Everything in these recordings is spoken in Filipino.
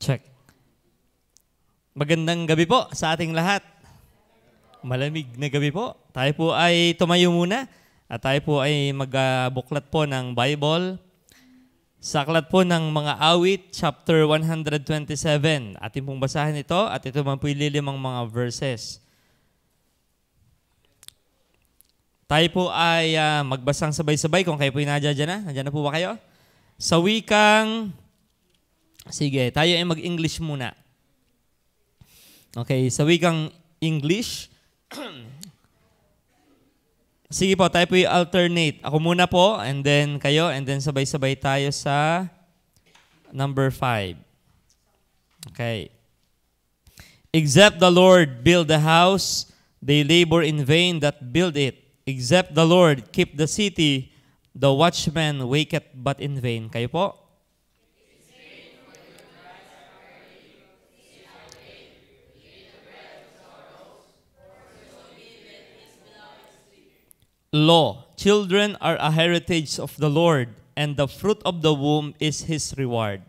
Check. Magandang gabi po sa ating lahat. Malamig na gabi po. Tayo po ay tumayo muna at tayo po ay magbuklat po ng Bible. Sa aklat po ng mga awit, chapter 127. Ating pong basahin ito at ito man po ililimang mga verses. Tayo po ay magbasang sabay-sabay kung kayo po ay nandiyan na. Nandiyan na po ba kayo? Sa wikang... Sige, tayo ay mag-English muna. Okay, sa wikang English. Sige po, tayo po i-alternate. Ako muna po, and then kayo, and then sabay-sabay tayo sa number 5. Okay. Except the Lord build the house, they labor in vain that build it. Except the Lord keep the city, the watchman waketh but in vain. Kayo po? Law, children are a heritage of the Lord, and the fruit of the womb is His reward.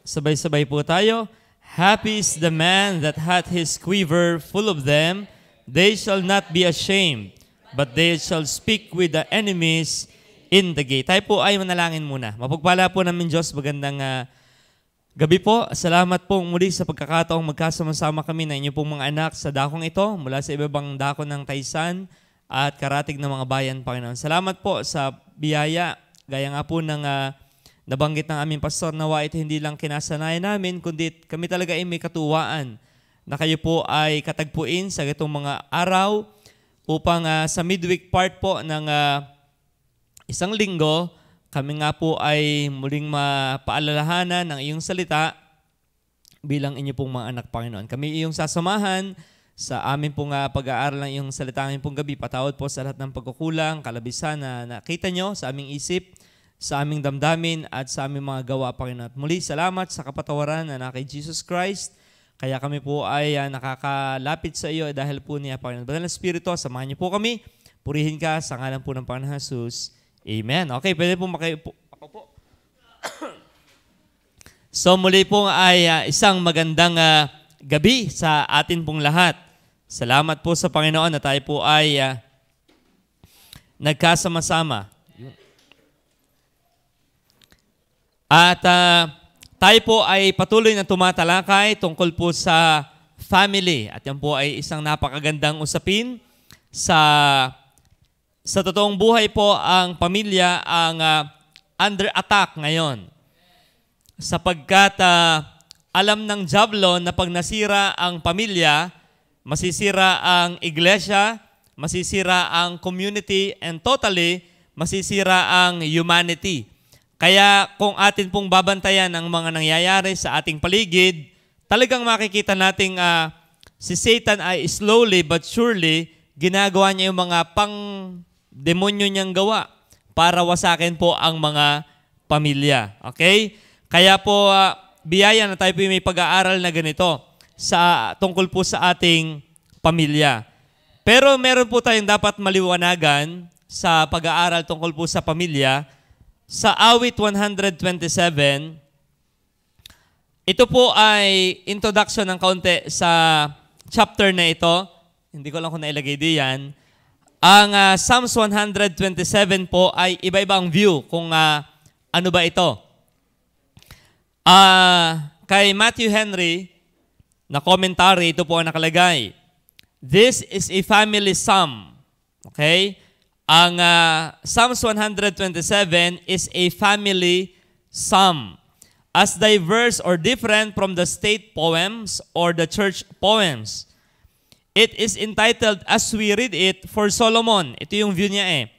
Sabay-sabay po tayo. Happy is the man that hath his quiver full of them. They shall not be ashamed, but they shall speak with the enemies in the gate. Tayo po ay manalangin muna. Mapagpala po namin Diyos, magandang gabi po. Salamat po muli sa pagkakataong magkasama-sama kami na inyo pong mga anak sa dakong ito mula sa iba-ibang dako ng Taysan at karatig ng mga bayan, Panginoon. Salamat po sa biyaya. Gaya nga po ng nabanggit ng aming pastor, nawa ito hindi lang kinasanayan namin, kundi kami talaga ay may katuwaan na kayo po ay katagpuin sa itong mga araw upang sa midweek part po ng isang linggo, kami nga po ay muling mapaalalahanan ng iyong salita bilang inyo pong mga anak, Panginoon. Kami iyong sasamahan sa amin pong pag-aaral ng iyong salita ngayong pong gabi. Patawad po sa lahat ng pagkukulang, kalabisan na nakita nyo sa aming isip, sa aming damdamin at sa aming mga gawa, Panginoon. At muli, salamat sa kapatawaran na kay Jesus Christ. Kaya kami po ay nakakalapit sa iyo dahil po niya, Panginoon. Banal na Espiritu, samahan niyo po kami. Purihin ka sa ngalan po ng Panginoon Jesus. Amen. Okay, pwede po ako po. So muli po ay isang magandang gabi sa atin pong lahat. Salamat po sa Panginoon na tayo po ay nagkasama-sama. At tayo po ay patuloy na tumatalakay tungkol po sa family. At yan po ay isang napakagandang usapin. Sa totoong buhay po, ang pamilya ang under attack ngayon. Sapagkat alam ng Diablo na pag nasira ang pamilya, masisira ang iglesia, masisira ang community, and totally masisira ang humanity. Kaya kung atin pong babantayan ang mga nangyayari sa ating paligid, talagang makikita nating si Satan ay slowly but surely ginagawa niya yung mga pang-demonyo niyang gawa para wasakin po ang mga pamilya. Okay? Kaya po, biyaya na tayo po may pag-aaral na ganito tungkol po sa ating pamilya. Pero meron po tayong dapat maliwanagan sa pag-aaral tungkol po sa pamilya. Sa awit 127, ito po ay introduction ng kaunti sa chapter na ito. Hindi ko lang kung nailagay diyan. Ang Psalms 127 po ay iba-ibang view kung ano ba ito. Kay Matthew Henry, na commentary, ito po ang nakalagay. This is a family psalm. Okay? Ang Psalms 127 is a family psalm. As diverse or different from the state poems or the church poems. It is entitled, as we read it, for Solomon. Ito yung view niya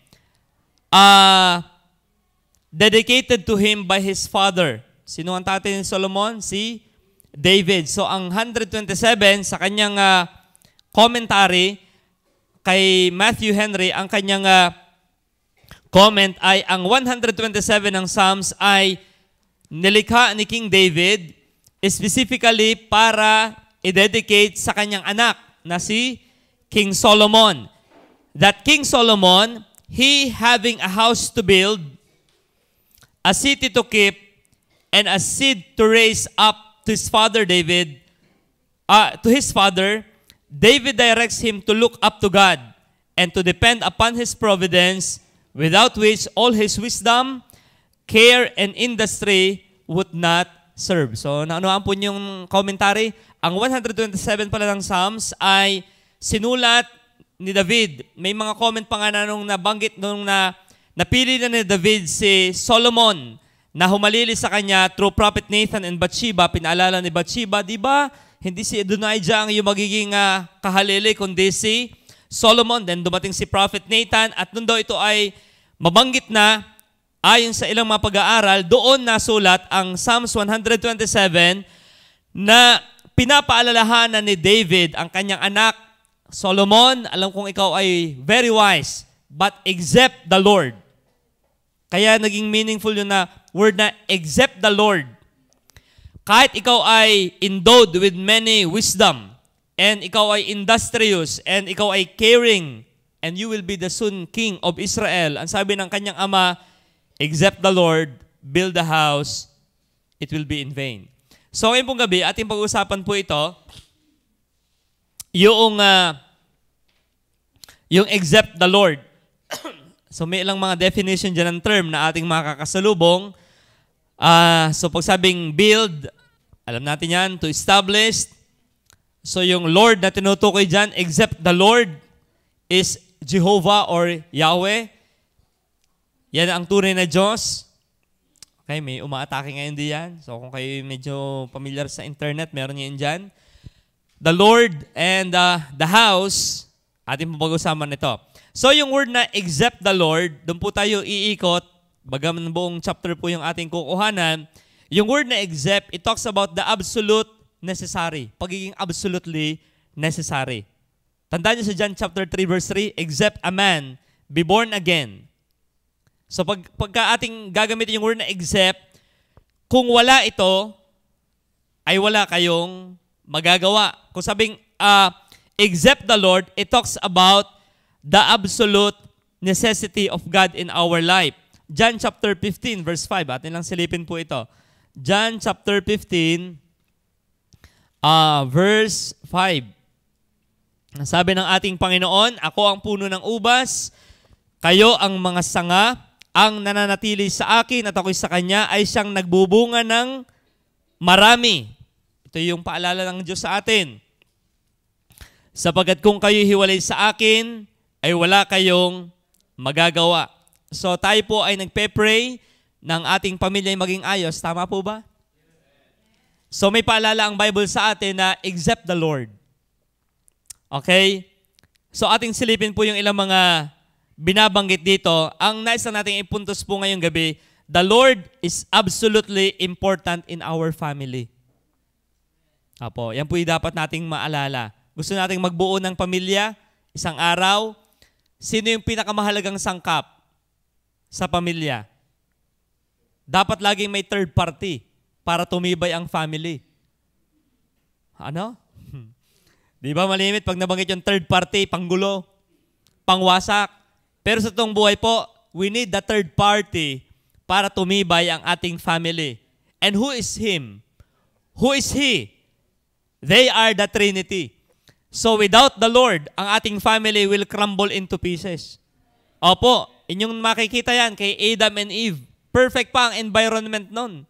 dedicated to him by his father. Sino ang tatay ni Solomon? Si David. So ang 127 sa kanyang commentary kay Matthew Henry, ang kanyang comment ay ang 127 ng Psalms ay nilikha ni King David specifically para i-dedicate sa kanyang anak na si King Solomon. That King Solomon, he having a house to build, a city to keep, and a seed to raise up to his father David, David directs him to look up to God and to depend upon His providence, without which all his wisdom, care, and industry would not serve. So, naanoan po yung commentary? Ang 127 pala ng Psalms ay sinulat ni David. May mga comment pa nga na nung nabanggit, nung napili na ni David si Solomon na humalili sa kanya through Prophet Nathan and Bathsheba. Pinaalala ni Bathsheba, di ba? Hindi si Adonijah ang yung magiging kahalili, kundi si Solomon. Then dumating si Prophet Nathan at nung daw ito ay mabanggit na, ayon sa ilang mga pag-aaral, doon nasulat ang Psalms 127 na pinapaalalahanan ni David ang kanyang anak, Solomon, alam kong ikaw ay very wise, but except the Lord. Kaya naging meaningful yun na word na except the Lord. Kahit ikaw ay endowed with many wisdom, and ikaw ay industrious, and ikaw ay caring, and you will be the soon king of Israel. Ang sabi ng kanyang ama, except the Lord, build the house, it will be in vain. So ngayon pong gabi, ating pag-usapan po ito, yung except the Lord. So may ilang mga definition dyan ng term na ating makakasalubong. So pag sabing build, alam natin yan, to establish. So yung Lord na tinutukoy dyan, except the Lord, is Jehovah or Yahweh. Yan ang tunay na Diyos. Okay, may umaatake ngayon diyan. So kung kayo medyo familiar sa internet, meron yan dyan. The Lord and the house, ating pag-usapan nito. So yung word na except the Lord, doon po tayo iikot, bagaman buong chapter po yung ating kukuhanan. Yung word na except, it talks about the absolute necessary. Pagiging absolutely necessary. Tandaan niyo sa John chapter 3 verse 3, except a man be born again. So pagka ating gagamitin yung word na except, kung wala ito, ay wala kayong magagawa. Kung sabing except the Lord, it talks about the absolute necessity of God in our life. John chapter 15 verse 5. Atin lang silipin po ito. John chapter 15 verse 5. Sabi ng ating Panginoon, ako ang puno ng ubas, kayo ang mga sanga, ang nananatili sa akin at ako'y sa Kanya ay siyang nagbubunga ng marami. Ito yung paalala ng Diyos sa atin. Sapagkat kung kayo hiwalay sa akin, ay wala kayong magagawa. So tayo po ay nagpe-pray ng ating pamilya ay maging ayos. Tama po ba? So may paalala ang Bible sa atin na except the Lord. Okay? So ating silipin po yung ilang mga binabanggit dito. Ang nais na natin ipuntos po ngayong gabi, the Lord is absolutely important in our family. Apo, yan po yung dapat nating maalala. Gusto nating magbuo ng pamilya, isang araw, sino yung pinakamahalagang sangkap sa pamilya? Dapat laging may third party para tumibay ang family. Ano? Di ba malimit pag nabanggit yung third party, panggulo, pangwasak. Pero sa itong buhay po, we need the third party para tumibay ang ating family. And who is Him? Who is He? They are the Trinity. So without the Lord, ang ating family will crumble into pieces. Opo, inyong makikita yan kay Adam and Eve. Perfect pa ang environment nun.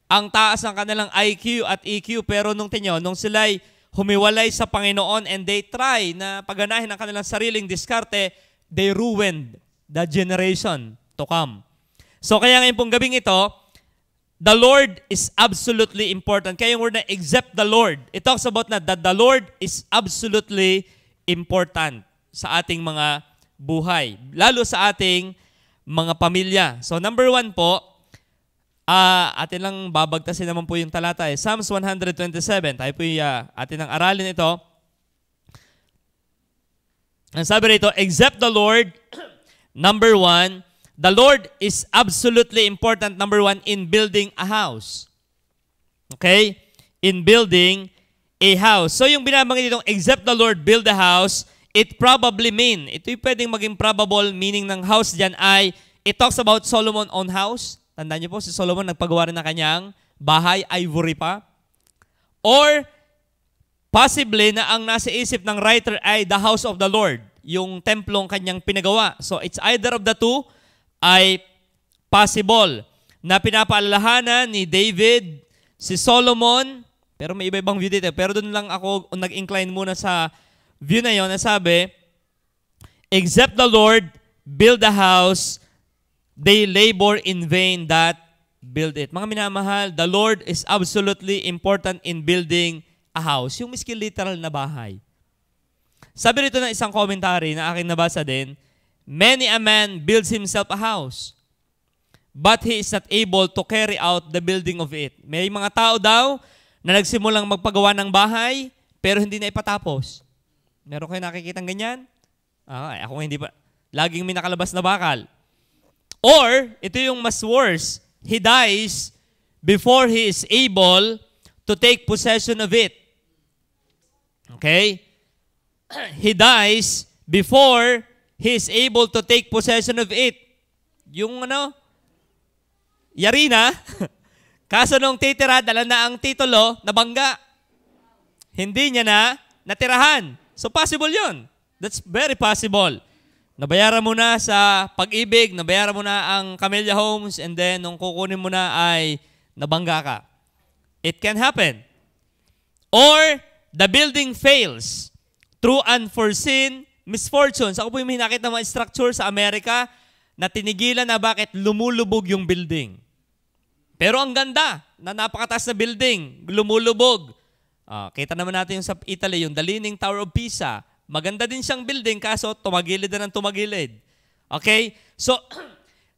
Ang taas ng kanilang IQ at EQ, pero nung sila'y humiwalay sa Panginoon and they try na paganahin ang kanilang sariling diskarte, they ruined the generation to come. So kaya ngayon pong gabing ito, the Lord is absolutely important. Kaya yung word na except the Lord, it talks about na that the Lord is absolutely important sa ating mga buhay, lalo sa ating mga pamilya. So number 1 po, atin lang babagtasin naman po yung talata. Psalms 127, tayo po atin ang aralin ito. Ang sabi rito, except the Lord, number 1, the Lord is absolutely important, number 1, in building a house. Okay? In building a house. So yung binabanggit ditong except the Lord build a house, it probably mean, ito'y pwedeng maging probable meaning ng house dyan ay, it talks about Solomon own house. Tandaan niyo po, si Solomon nagpagawa rin ng kanyang bahay, ivory pa. Or, possibly na ang nasa isip ng writer ay the house of the Lord, yung templong kanyang pinagawa. So, it's either of the two ay possible na pinapaalalahanan ni David, si Solomon, pero may iba-ibang view dito. Pero doon lang ako nag-incline muna sa view na yon na sabi, except the Lord build a house, they labor in vain that build it. Mga minamahal, the Lord is absolutely important in building a house. Yung miski literal na bahay. Sabi rito ng isang commentary na aking nabasa din, many a man builds himself a house, but he is not able to carry out the building of it. May mga tao daw na nagsimulang magpagawa ng bahay, pero hindi na ipatapos. Meron kayo nakikitang ganyan? Ako hindi pa. Laging may nakalabas na bakal. Or, ito yung mas worse, he dies before he is able to take possession of it. Okay? He dies before he is able to take possession of it. Yung yari na, kaso nung titira, dala na ang titulo, nabangga. Hindi niya na natirahan. So possible yun. That's very possible. Nabayaran mo na sa Pag-ibig, nabayaran mo na ang Camellia Homes, and then nung kukunin mo na ay nabangga ka. It can happen. Or, the building fails through unforeseen misfortunes. Ako po yung nakita ng mga structure sa Amerika na tinigilan na bakit lumulubog yung building. Pero ang ganda, na napakataas na building, lumulubog. Kita naman natin yung sa Italy, yung The Leaning Tower of Pisa. Maganda din siyang building, kaso tumagilid na ng tumagilid. Okay? So,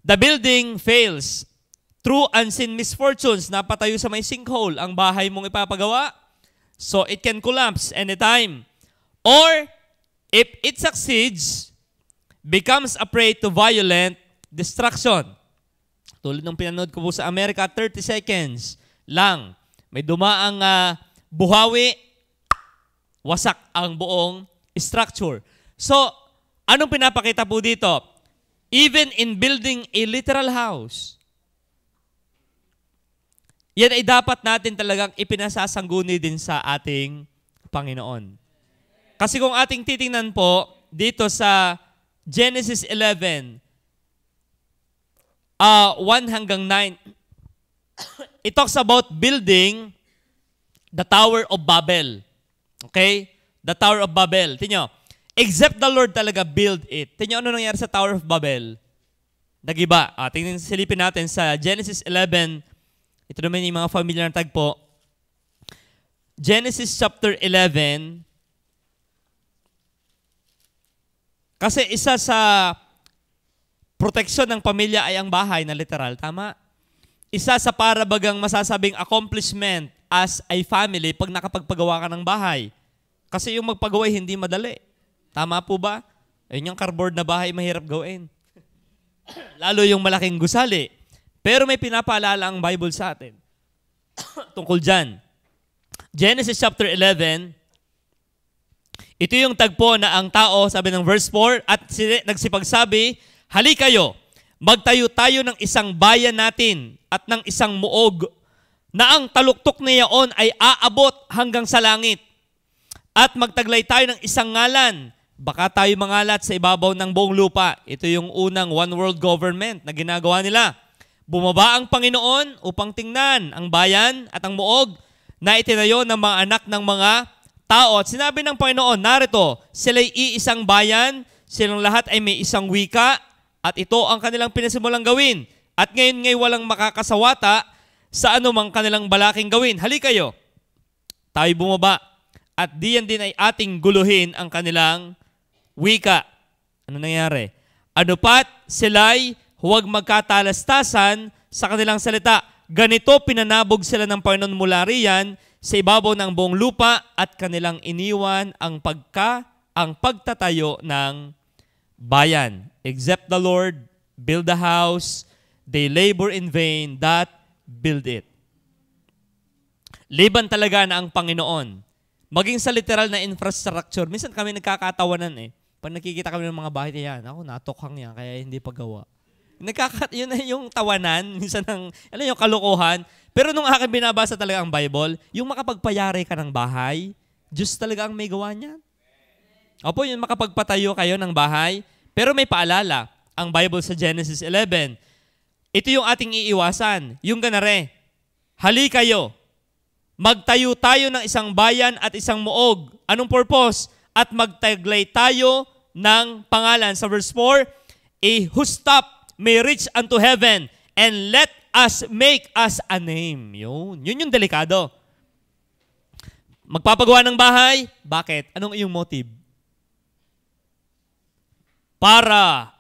the building fails through unseen misfortunes. Napatayo sa may sinkhole ang bahay mong ipapagawa. So, it can collapse anytime. Or, if it succeeds, becomes a prey to violent destruction. Tulad ng pinanood ko po sa Amerika, 30 seconds lang. May dumaang buhawi, wasak ang buong structure. So, anong pinapakita po dito? Even in building a literal house, yan ay dapat natin talagang ipinasasangguni din sa ating Panginoon. Kasi kung ating titingnan po, dito sa Genesis 11, 1 hanggang 9, it talks about building the Tower of Babel. Okay? The Tower of Babel. Tingnan nyo, except the Lord talaga build it. Tingnan nyo ano nangyari sa Tower of Babel. Nagiba. Tingnan, silipin natin sa Genesis 11. Ito naman yung mga familiar na tagpo. Genesis chapter 11. Kasi isa sa proteksyon ng pamilya ay ang bahay na literal. Tama? Isa sa parabagang masasabing accomplishment as a family pag nakapagpagawa ka ng bahay. Kasi yung magpagawa hindi madali. Tama po ba? Ayun yung cardboard na bahay mahirap gawin. Lalo yung malaking gusali. Pero may pinapaalala ang Bible sa atin tungkol dyan. Genesis chapter 11, ito yung tagpo na ang tao, sabi ng verse 4, at nagsipagsabi, hali kayo, magtayo tayo ng isang bayan natin at ng isang muog na ang taluktok niyaon ay aabot hanggang sa langit. At magtaglay tayo ng isang ngalan, baka tayo mangalat sa ibabaw ng buong lupa. Ito yung unang one world government na ginagawa nila. Bumaba ang Panginoon upang tingnan ang bayan at ang muog na itinayo ng mga anak ng mga tao. At sinabi ng Panginoon, narito, sila'y iisang bayan, silang lahat ay may isang wika, at ito ang kanilang pinasimulang gawin. At ngayon walang makakasawata sa anumang kanilang balaking gawin. Hali kayo, tayo bumaba, at diyan din ay ating guluhin ang kanilang wika. Ano nangyari? Ano pat sila'y huwag magkatalastasan sa kanilang salita. Ganito pinanabog sila ng Panginoon mula riyan sa ibabaw ng buong lupa at kanilang iniwan ang pagtatayo ng bayan. Except the Lord build the house, they labor in vain that build it. Liban talaga na ang Panginoon Maging sa literal na infrastructure. Minsan kami nagkakatawanan eh. Pag nakikita kami ng mga bahay niyan, ako natukhang yan, kaya hindi pagawa. Yun na yung tawanan, minsan ng, yung kalokohan. Pero nung akin binabasa talaga ang Bible, yung makapagpayari ka ng bahay, Diyos talaga ang may gawa niyan. Opo, yung makapagpatayo kayo ng bahay, pero may paalala, ang Bible sa Genesis 11. Ito yung ating iiwasan, yung ganare. Hali kayo, magtayo tayo ng isang bayan at isang muog. Anong purpose? At magtaglay tayo ng pangalan. Sa verse 4, whose top may reach unto heaven, and let us make us a name. Yun yung delikado. Magpapagawa ng bahay, bakit? Anong iyong motive? Para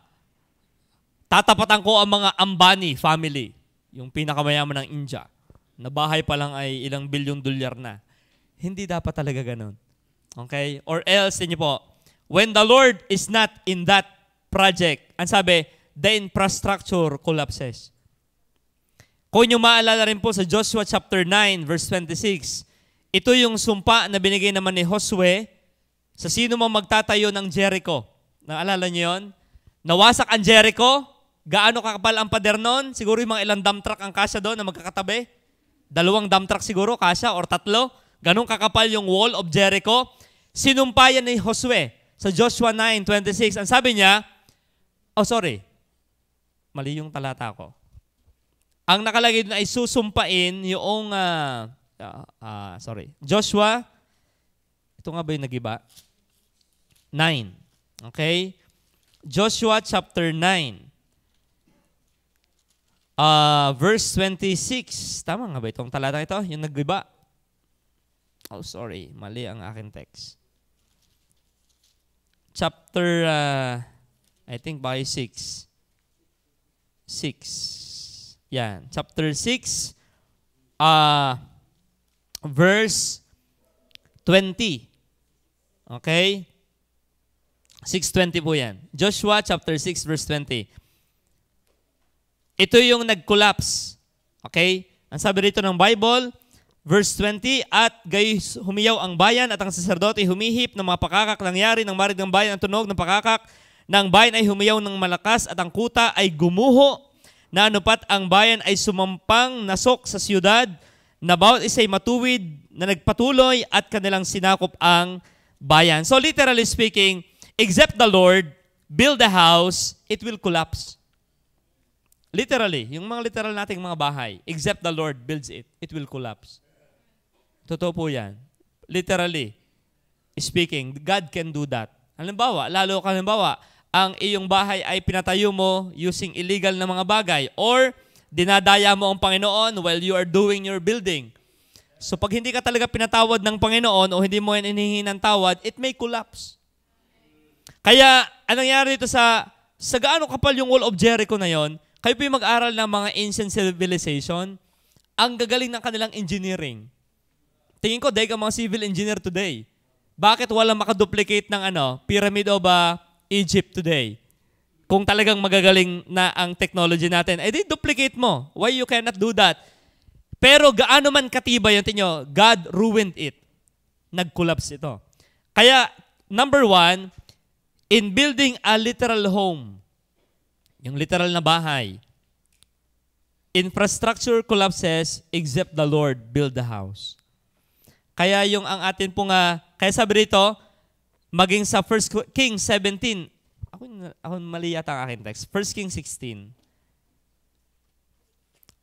tatapatan ko ang mga Ambani family, yung pinakamayaman ng India, na bahay pa lang ay ilang bilyong dolyar na. Hindi dapat talaga ganun. Okay? Or else, niyo po, when the Lord is not in that project, ang sabi, the infrastructure collapses. Kung nyo maalala rin po sa Joshua chapter 9, verse 26, ito yung sumpa na binigay naman ni Josue sa sino mang magtatayo ng Jericho. Naalala nyo yun? Nawasak ang Jericho. Gaano kakapal ang pader nun? Siguro yung mga ilang dump truck ang kasya doon na magkakatabi. 2 dump truck siguro, kasya, or 3. Ganong kakapal yung wall of Jericho. Sinumpayan ni Josue sa Joshua 9:26. Ang sabi niya, mali yung talata ko. Ang nakalagay doon ay susumpain yung, Joshua, ito nga ba yung nag-iba? 9. Okay? Joshua chapter 9. Verse 26. Tama nga ba itong talata ito? Yung nag-iba? Mali ang aking text. Chapter, I think by 6. 6. Yan. Chapter 6, verse 20. Okay? 6:20 po yan. Joshua chapter 6, verse 20. Ito yung nag-collapse. Okay? Ang sabi rito ng Bible, verse 20, at gayon humiyaw ang bayan at ang saserdote humihip ng mga pakakak, nangyari ng marid ng bayan ang tunog ng pakakak ng bayan ay humiyaw ng malakas at ang kuta ay gumuho na anupat ang bayan ay sumampang nasok sa siyudad na bawat isa'y matuwid na nagpatuloy at kanilang sinakop ang bayan. So literally speaking, except the Lord build a house, it will collapse. Literally, yung mga literal nating mga bahay, except the Lord builds it, it will collapse. Totoo po yan. Literally speaking, God can do that. Halimbawa, ang iyong bahay ay pinatayo mo using illegal na mga bagay or dinadaya mo ang Panginoon while you are doing your building. So pag hindi ka talaga pinatawad ng Panginoon o hindi mo yan inihingi ng tawad, it may collapse. Kaya, anong nangyari dito sa gaano kapal yung wall of Jericho na yon, kayo po yung mag-aral ng mga ancient civilization, ang gagaling ng kanilang engineering. Tingin ko, dahil ka mga civil engineer today. Bakit walang makaduplicate ng Pyramid of Egypt today? Kung talagang magagaling na ang technology natin, di duplicate mo. Why you cannot do that? Pero gaano man katibay yung tinyo, God ruined it. Nag-collapse ito. Kaya, number 1, in building a literal home, yung literal na bahay, infrastructure collapses except the Lord build the house. Kaya yung ang atin pong, kaya sabi rito, maging sa 1 Kings 17, ako mali yata ang aking text, 1 Kings 16.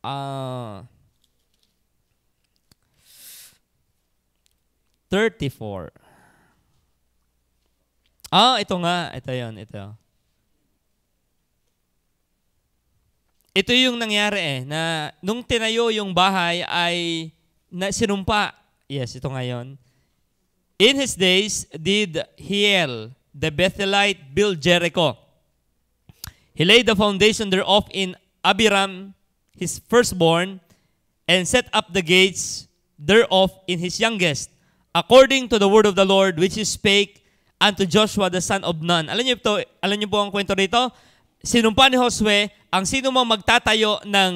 34. Ito nga. Ito yun. Ito yung nangyari na nung tinayo yung bahay ay sinumpa. Yes, ito ngayon. In his days did Hiel, the Bethelite, build Jericho. He laid the foundation thereof in Abiram, his firstborn, and set up the gates thereof in his youngest, according to the word of the Lord, which he spake unto Joshua the son of Nun. Alam niyo po ang kwento rito? Sinumpa ni Josue, ang sino mang magtatayo ng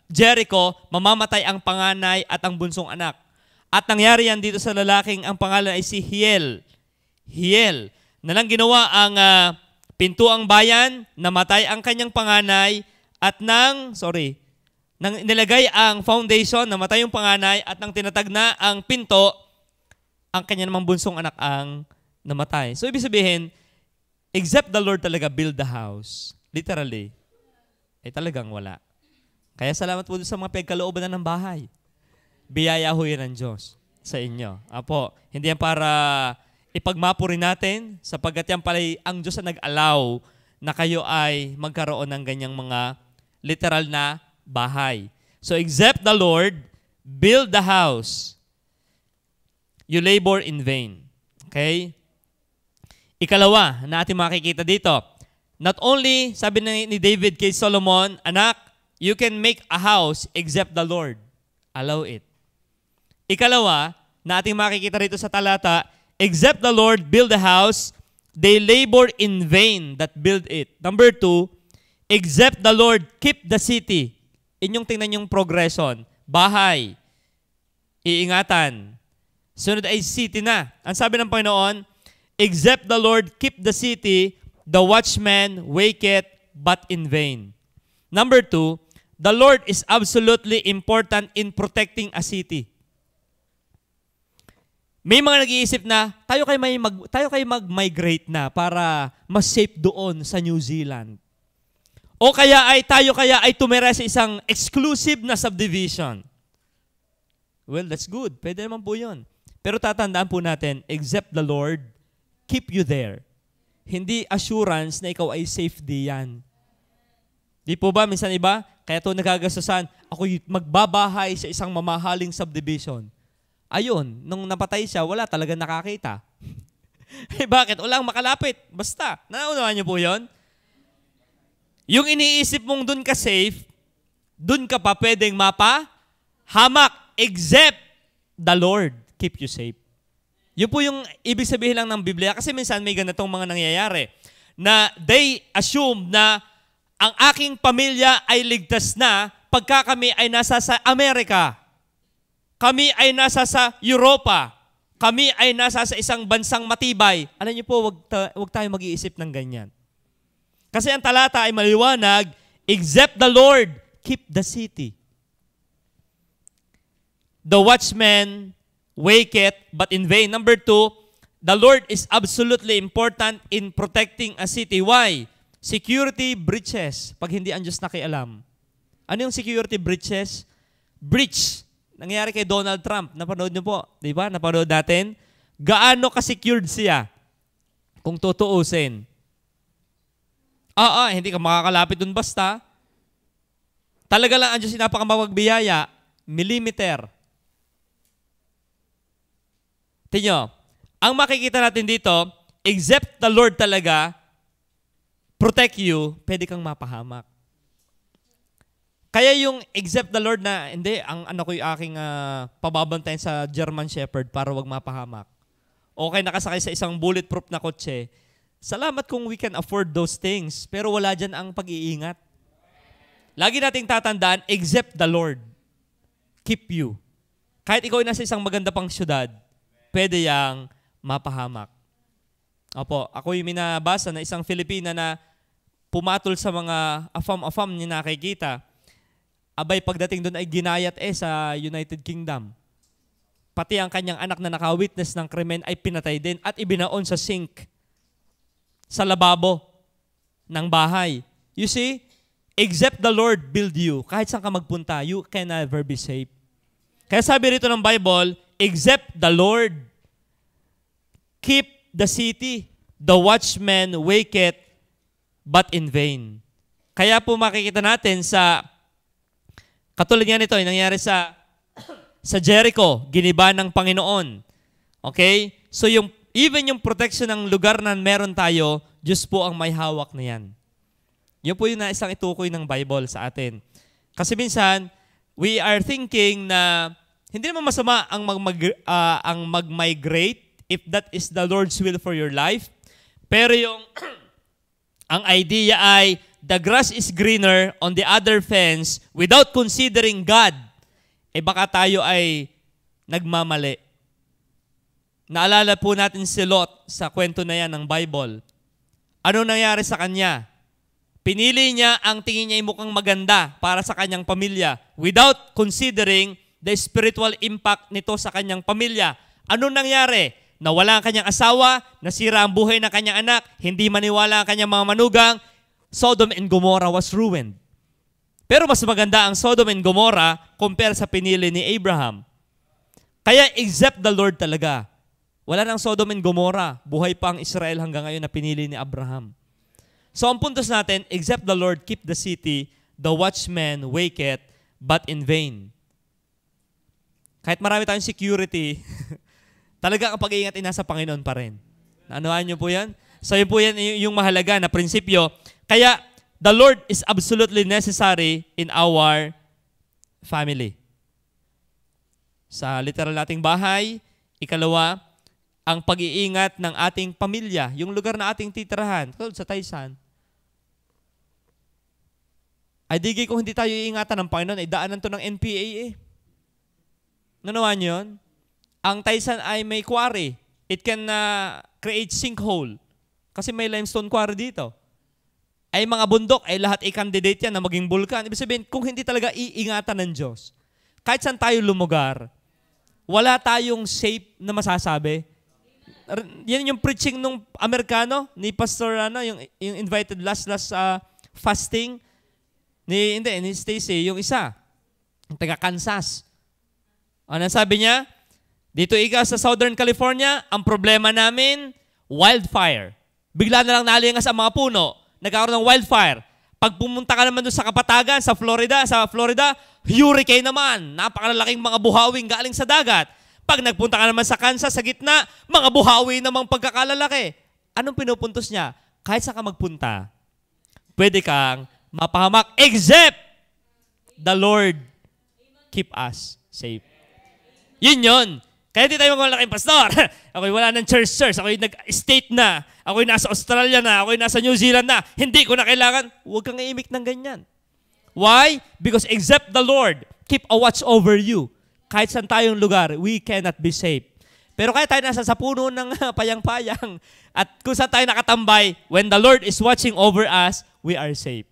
Jericho, mamamatay ang panganay at ang bunsong anak. At nangyari yan dito sa lalaking ang pangalan ay si Hiel. Hiel, na lang ginawa ang pintuang bayan, namatay ang kanyang panganay, at nang nilagay ang foundation, namatay yung panganay, at nang tinatag na ang pinto, ang kanya namang bunsong anak ang namatay. So, ibig sabihin, except the Lord talaga build the house. Literally. Talagang wala. Kaya salamat po sa mga pagkalooban na ng bahay. Biyaya ho yan ng Diyos sa inyo. Apo, hindi yan para ipagmapuri natin, sapagkat yan pala ang Diyos na nag-allow na kayo ay magkaroon ng ganyang mga literal na bahay. So, except the Lord, build the house, you labor in vain. Okay? Ikalawa na ating makikita dito, not only, sabi ni David kay Solomon, anak, you can make a house except the Lord. Allow it. Ikalawa, na ating makikita rito sa talata, except the Lord build the house, they labor in vain that build it. Number 2, except the Lord keep the city. Inyong tingnan yung progression. Bahay, iingatan. Sunod ay city na. Ang sabi ng Panginoon, except the Lord keep the city, the watchman waketh but in vain. Number 2, the Lord is absolutely important in protecting a city. May mga nag-iisip na tayo kayo mag-migrate na para mas safe doon sa New Zealand. O tayo ay tumira sa isang exclusive na subdivision. Well, that's good. Pwede naman po yun. Pero tatandaan po natin, except the Lord, keep you there. Hindi assurance na ikaw ay safe diyan. Di po ba, minsan iba, kaya ito nagagastusan, ako magbabahay sa isang mamahaling subdivision. Ayun, nung napatay siya, wala talaga nakakita. Bakit? Walang makalapit. Basta. Naunawan niyo po yun? Yung iniisip mong dun ka safe, dun ka pa pwedeng hamak, except the Lord keep you safe. Yun po yung ibig sabihin lang ng Biblia. Kasi minsan may ganitong mga nangyayari na they assume na ang aking pamilya ay ligtas na pagka kami ay nasa sa Amerika. Kami ay nasa sa Europa. Kami ay nasa sa isang bansang matibay. Alam niyo po, wag tayo mag-iisip ng ganyan. Kasi ang talata ay maliwanag, except the Lord, keep the city. The watchman waketh, but in vain. Number 2, the Lord is absolutely important in protecting a city. Why? Security breaches, pag hindi ang Diyos nakialam. Ano yung security breaches? Breach. Nangyari kay Donald Trump. Napanood niyo po. Di ba? Napanood natin. Gaano ka-secured siya? Kung tutuusin. Hindi ka makakalapit dun basta. Talaga lang ang Diyos napakamagbiyaya. Millimeter. Tingnan, ang makikita natin dito, except the Lord talaga, protect you, pwede kang mapahamak. Kaya yung except the Lord na, hindi, ang ano ko yung aking pababantayan sa German Shepherd para wag mapahamak. Okay, nakasakay sa isang bulletproof na kotse. Salamat kung we can afford those things, pero wala dyan ang pag-iingat. Lagi nating tatandaan, except the Lord, keep you. Kahit ikaw ay nasa isang maganda pang syudad, pwede yang mapahamak. Opo, ako yung minabasa na isang Filipina na pumatol sa mga afam-afam niya nakikita. Abay, pagdating doon ay ginayat sa United Kingdom. Pati ang kanyang anak na nakawitness ng krimen ay pinatay din at ibinaon sa sink sa lababo ng bahay. You see, except the Lord build you, kahit saan ka magpunta, you can never be safe. Kaya sabi rito ng Bible, except the Lord keep the city, the watchman waketh but in vain. Kaya po makikita natin sa katulad nga nito, yung nangyari sa Jericho, giniba ng Panginoon. Okay? So even yung protection ng lugar na meron tayo, Diyos po ang may hawak na yan. Yun po yung isang itukoy ng Bible sa atin. Kasi minsan, we are thinking na hindi naman masama ang mag-migrate if that is the Lord's will for your life. Pero yung ang idea ay the grass is greener on the other fence without considering God. Baka tayo ay nagmamali. Naalala po natin si Lot sa kwento na yan ng Bible. Ano nangyari sa kanya? Pinili niya ang tingin niya mukhang maganda para sa kanyang pamilya without considering the spiritual impact nito sa kanyang pamilya. Ano nangyari? Nawala ang kanyang asawa, nasira ang buhay ng kanyang anak, hindi maniwala ang kanyang mga manugang, Sodom and Gomorrah was ruined. Pero mas maganda ang Sodom and Gomorrah compare sa pinili ni Abraham. Kaya except the Lord talaga. Wala nang Sodom and Gomorrah. Buhay pa ang Israel hanggang ngayon na pinili ni Abraham. So ang puntos natin, except the Lord keep the city, the watchman waketh, but in vain. Kahit marami tayong security, talaga ang pag-iingat ay nasa Panginoon pa rin. Naunawaan niyo po yan? So yun po yan yung mahalaga na prinsipyo. Kaya the Lord is absolutely necessary in our family. Sa literal nating bahay, ikalawa, ang pag-iingat ng ating pamilya, yung lugar na ating titirahan, tulad sa Taysan. Ay digay kung hindi tayo iingatan ng Panginoon, ay daanan to ng NPA eh. Nanawaan nyo yun? Ang Taysan ay may quarry. It can create sinkhole. Kasi may limestone quarry dito. Ay mga bundok, ay lahat ay candidate yan na maging bulkan. Ibig sabihin, kung hindi talaga iingatan ng Diyos, kahit saan tayo lumugar, wala tayong safe na masasabi. Yan yung preaching nung Amerikano, ni Pastor, yung invited last fasting, ni Stacy, yung isa, yung taga Kansas. Ano sabi niya? Dito ikaw sa Southern California, ang problema namin, wildfire. Bigla na lang nalingas ang mga puno, nagkaroon ng wildfire. Pag pumunta ka naman doon sa Kapatagan, sa Florida, hurricane naman. Napakalalaking mga buhawing galing sa dagat. Pag nagpunta ka naman sa Kansas, sa gitna, mga buhawi namang pagkakalalaki. Anong pinupuntos niya? Kahit saan ka magpunta, pwede kang mapahamak except the Lord keep us safe. Yun. Kaya di tayo magmalaking pastor. Ako'y wala ng church. Ako'y nag-state na. Ako'y nasa Australia na. Ako'y nasa New Zealand na. Hindi ko na kailangan. Huwag kang iimik ng ganyan. Why? Because except the Lord keep a watch over you. Kahit saan tayong lugar, we cannot be safe. Pero kahit tayo nasa sa puno ng payang-payang at kung saan tayo nakatambay, when the Lord is watching over us, we are safe.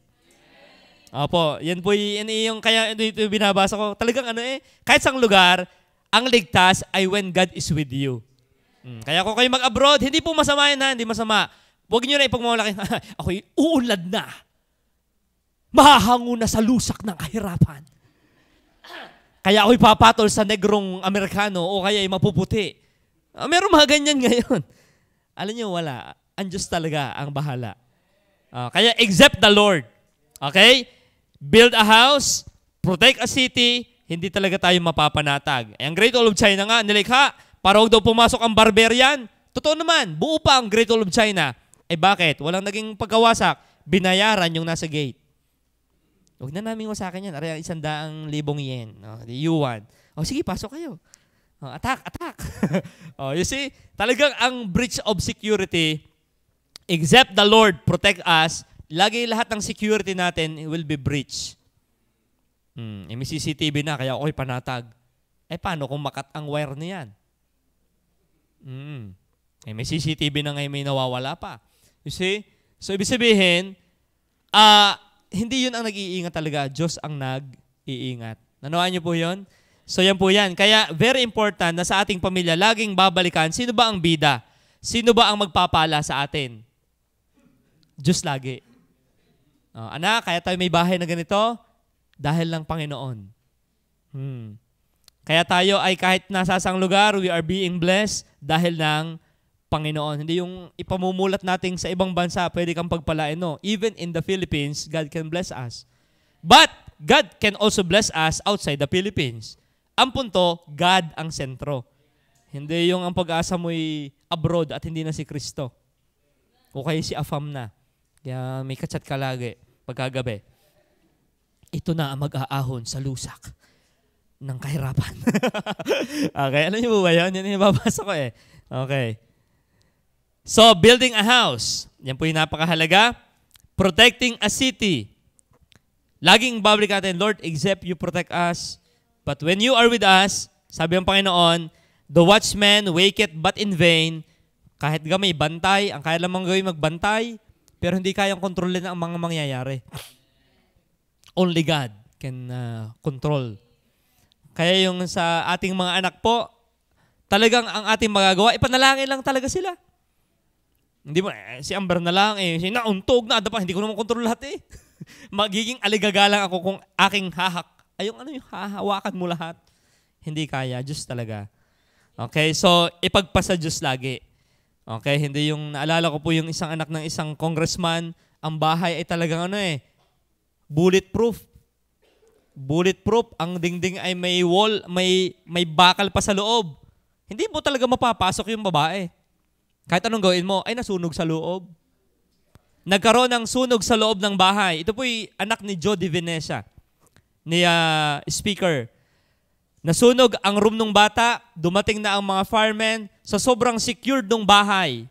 Opo, yan po yung kaya ito binabasa ko. Talagang kahit saan lugar, ang ligtas ay when God is with you. Kaya kung kayo mag-abroad, hindi po masama yan ha, hindi masama. Huwag nyo na ipagmamalaki, ako'y uunlad na. Mahahango na sa lusak ng kahirapan. Kaya ako'y papatol sa negrong Amerikano o kaya ay mapuputi. Meron mga ganyan ngayon. Alam nyo, wala. Ang Diyos talaga ang bahala. Kaya except the Lord. Okay? Build a house, protect a city, hindi talaga tayo mapapanatag. Ang Great Wall of China nga, nilikha, para huwag daw pumasok ang barbarian. Totoo naman, buo pa ang Great Wall of China. Bakit? Walang naging pagkawasak. Binayaran yung nasa gate. Huwag na namin wasakin yan. Aray, 100,000 yen. Yuan. Sige, pasok kayo. Attack. You see, talagang ang breach of security, except the Lord protect us, lagi lahat ng security natin will be breached. May CCTV na, kaya ako'y panatag. Paano kung makat ang wire niyan? May CCTV na ngayon may nawawala pa. You see? So, ibig sabihin, hindi yun ang nag-iingat talaga. Diyos ang nag-iingat. Nanawaan niyo po yun? So, yan po yan. Kaya, very important na sa ating pamilya, laging babalikan, sino ba ang bida? Sino ba ang magpapala sa atin? Diyos lagi. Anak, kaya tayo may bahay na ganito? Dahil ng Panginoon. Kaya tayo ay kahit nasa sang lugar, we are being blessed dahil ng Panginoon. Hindi yung ipamumulat natin sa ibang bansa, pwede kang pagpalain. No. Even in the Philippines, God can bless us. But God can also bless us outside the Philippines. Ang punto, God ang sentro. Hindi yung ang pag-asa mo'y abroad at hindi na si Kristo. O kaya si Afam na. Kaya may kachat ka lagi pagkagabi. Ito na ang mag-aahon sa lusak ng kahirapan. Okay, alam niyo ba yan? Yan yung babasa ko eh. Okay. So, building a house. Yan po yung napakahalaga. Protecting a city. Laging babalik natin, Lord, except you protect us. But when you are with us, Sabi ng Panginoon, the watchman waketh but in vain. Kahit may bantay, ang kaya lamang gawin magbantay, pero hindi kayang kontrolin ang mga mangyayari. Only God can control. Kaya yung sa ating mga anak po, talagang ang ating magagawa, ipanalangin lang talaga sila. Hindi mo, si Amber na lang, nauntog na, hindi ko naman kontrol lahat eh. Magiging aligagalang ako kung aking hahak. Ay, yung hahawakan mo lahat. Hindi kaya, Diyos talaga. Okay, so ipagpasa Diyos lagi. Okay, hindi yung, naalala ko po yung isang anak ng isang congressman, ang bahay ay talagang bulletproof. Bulletproof, ang dingding ay may wall, may bakal pa sa loob. Hindi mo talaga mapapasok yung babae. Kahit anong gawin mo, ay nasunog sa loob. Nagkaroon ng sunog sa loob ng bahay. Ito po'y anak ni Joe Di Venecia, ni speaker. Nasunog ang room ng bata, dumating na ang mga firemen, sa sobrang secured ng bahay.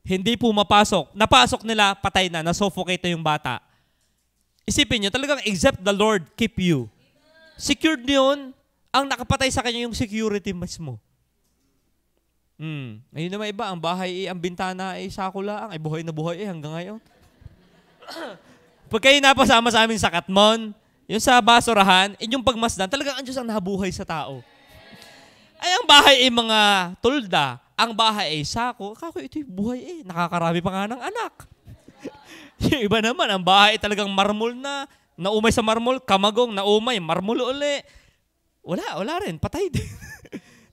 Hindi po mapasok. Napasok nila, patay na, nasuffocate na yung bata. Isipin nyo, talagang except the Lord keep you. Secured yun, ang nakapatay sa kanya yung security mismo. Ayun naman iba, ang bahay, ang bintana ay sakula, ay buhay na buhay hanggang ngayon. Pag kayo napasama sa amin sa Katmon, yung sa basurahan, inyong pagmasdan, talagang ang Diyos ang nabuhay sa tao. Ay, ang bahay ay mga tulda, ang bahay ay sako, kako ito'y buhay nakakarami pa nga ng anak. Yung iba naman, ang bahay ay talagang marmol na, naumay sa marmol, kamagong, naumay, marmol uli. Wala rin, patay din.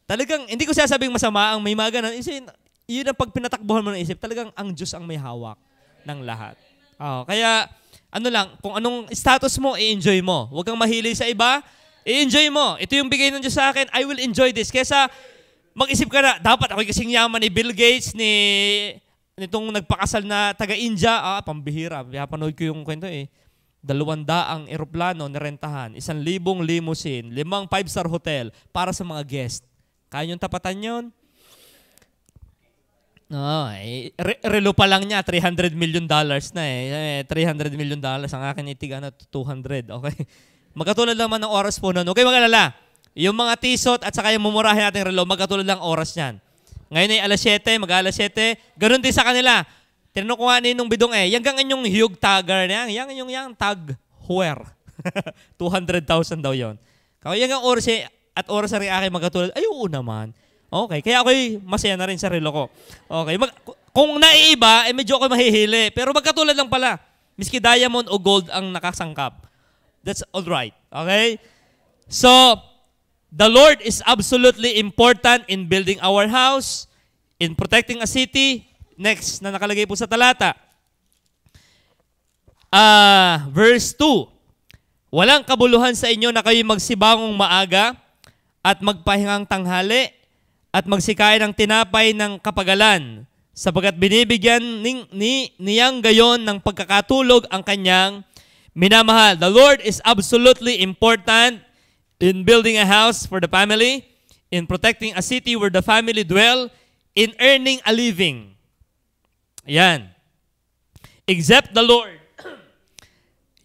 Talagang, hindi ko sasabing masama ang may mga ganun. Yun ang pag pinatakbuhan mo ng isip, talagang ang Diyos ang may hawak ng lahat. Kaya, kung anong status mo, i-enjoy mo. Huwag kang mahilig sa iba, i-enjoy mo. Ito yung bigay ng Diyos sa akin, I will enjoy this. Kesa, mag-isip ka na, dapat ako'y kasing yaman ni Bill Gates, nitong nagpakasal na taga-India, pambihira. Panood ko yung kwento 200 eroplano nirentahan, 1,000 limousine, 5 5-star hotel para sa mga guest. Kaya yung tapatan yun? Relo pa lang niya, $300 million na $300 million. Ang akin itig 200. Okay? Magkatulad naman ng oras po nun. Okay, mag-alala. Yung mga tisot at saka yung mumurahin natin relo, magkatulad lang oras niyan. Ngayon ay alas 7, mag-alas 7. Ganun din sa kanila. Tinanong ko nga ninong bidong yung inyong hiyog tagger na yan, yung tag huwer. 200,000 daw yon. Kaya yung oras at oras na rin aking magkatulad, ay oo naman. Okay, kaya ako'y masaya na rin sa relo ko. Okay, kung naiiba, medyo ako'y mahihili. Pero magkatulad lang pala. Miski diamond o gold ang nakasangkap. That's all right. Okay? So, the Lord is absolutely important in building our house, in protecting a city. Next, na nakalagay po sa talata. Verse 2. Walang kabuluhan sa inyo na kayo magsibangong maaga at magpahingang tanghali at magsikain ng tinapay ng kapagalan sapagkat binibigyan niyang gayon ng pagkakatulog ang kanyang minamahal. The Lord is absolutely important in building a house for the family, in protecting a city where the family dwell, in earning a living. Ayan. Except the Lord.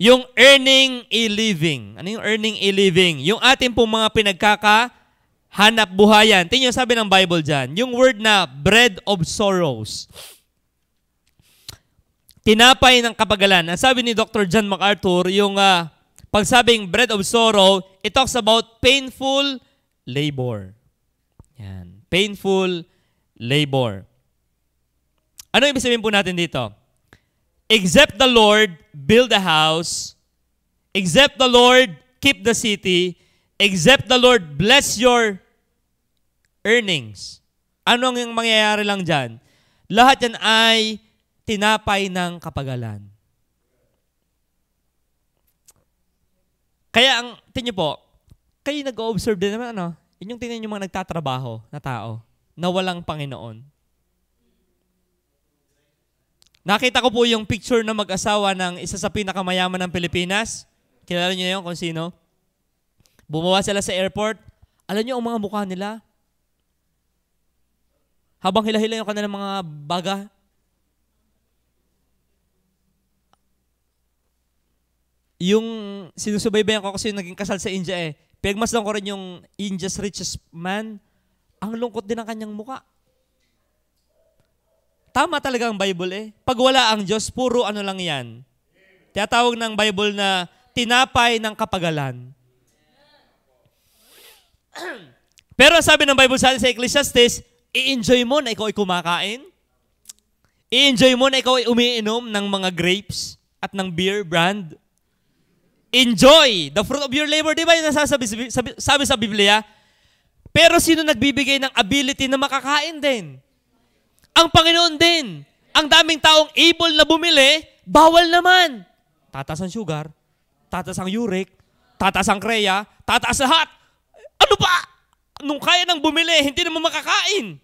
Yung earning a living. Ano yung earning a living? Yung ating pong mga pinagkakahanap buhayan. Tingnan nyo, sabi ng Bible dyan, yung word na bread of sorrows. Tinapay ng kapagalan. Ang sabi ni Dr. John MacArthur, yung pagsabing bread of sorrow, it talks about painful labor. Yan. Painful labor. Ano ibig sabihin po natin dito? Except the Lord build a house, except the Lord keep the city, except the Lord bless your earnings. Ano ang mangyayari lang dyan? Lahat yan ay tinapay ng kapagalan. Kaya tingnan po, kayo nag-observe din naman, inyong tingnan yung mga nagtatrabaho na tao na walang Panginoon. Nakita ko po yung picture na mag-asawa ng isa sa pinakamayaman ng Pilipinas. Kilala niyo yun kung sino? Bumawa sila sa airport. Alam niyo ang mga mukha nila? Habang hila-hila yung kanilang mga baga. Yung sinusubaybayan ko kasi yung naging kasal sa India Pagmasdan ko rin yung India's Richest Man, ang lungkot din ng kanyang muka. Tama talaga ang Bible eh. Pag wala ang Diyos, puro ano lang yan. Tinatawag ng Bible na tinapay ng kapagalan. Pero sabi ng Bible sa atin sa Ecclesiastes, i-enjoy mo na ikaw ay kumakain. I-enjoy mo na ikaw ay umiinom ng mga grapes at ng beer brand. Enjoy the fruit of your labor. Di ba yung sabi sa Biblia? Pero sino nagbibigay ng ability na makakain din? Ang Panginoon din. Ang daming taong able na bumili, bawal naman. Tataas ang sugar, tataas ang uric, tataas ang kreya, tataas lahat. Ano ba? Nung kaya nang bumili, hindi naman makakain.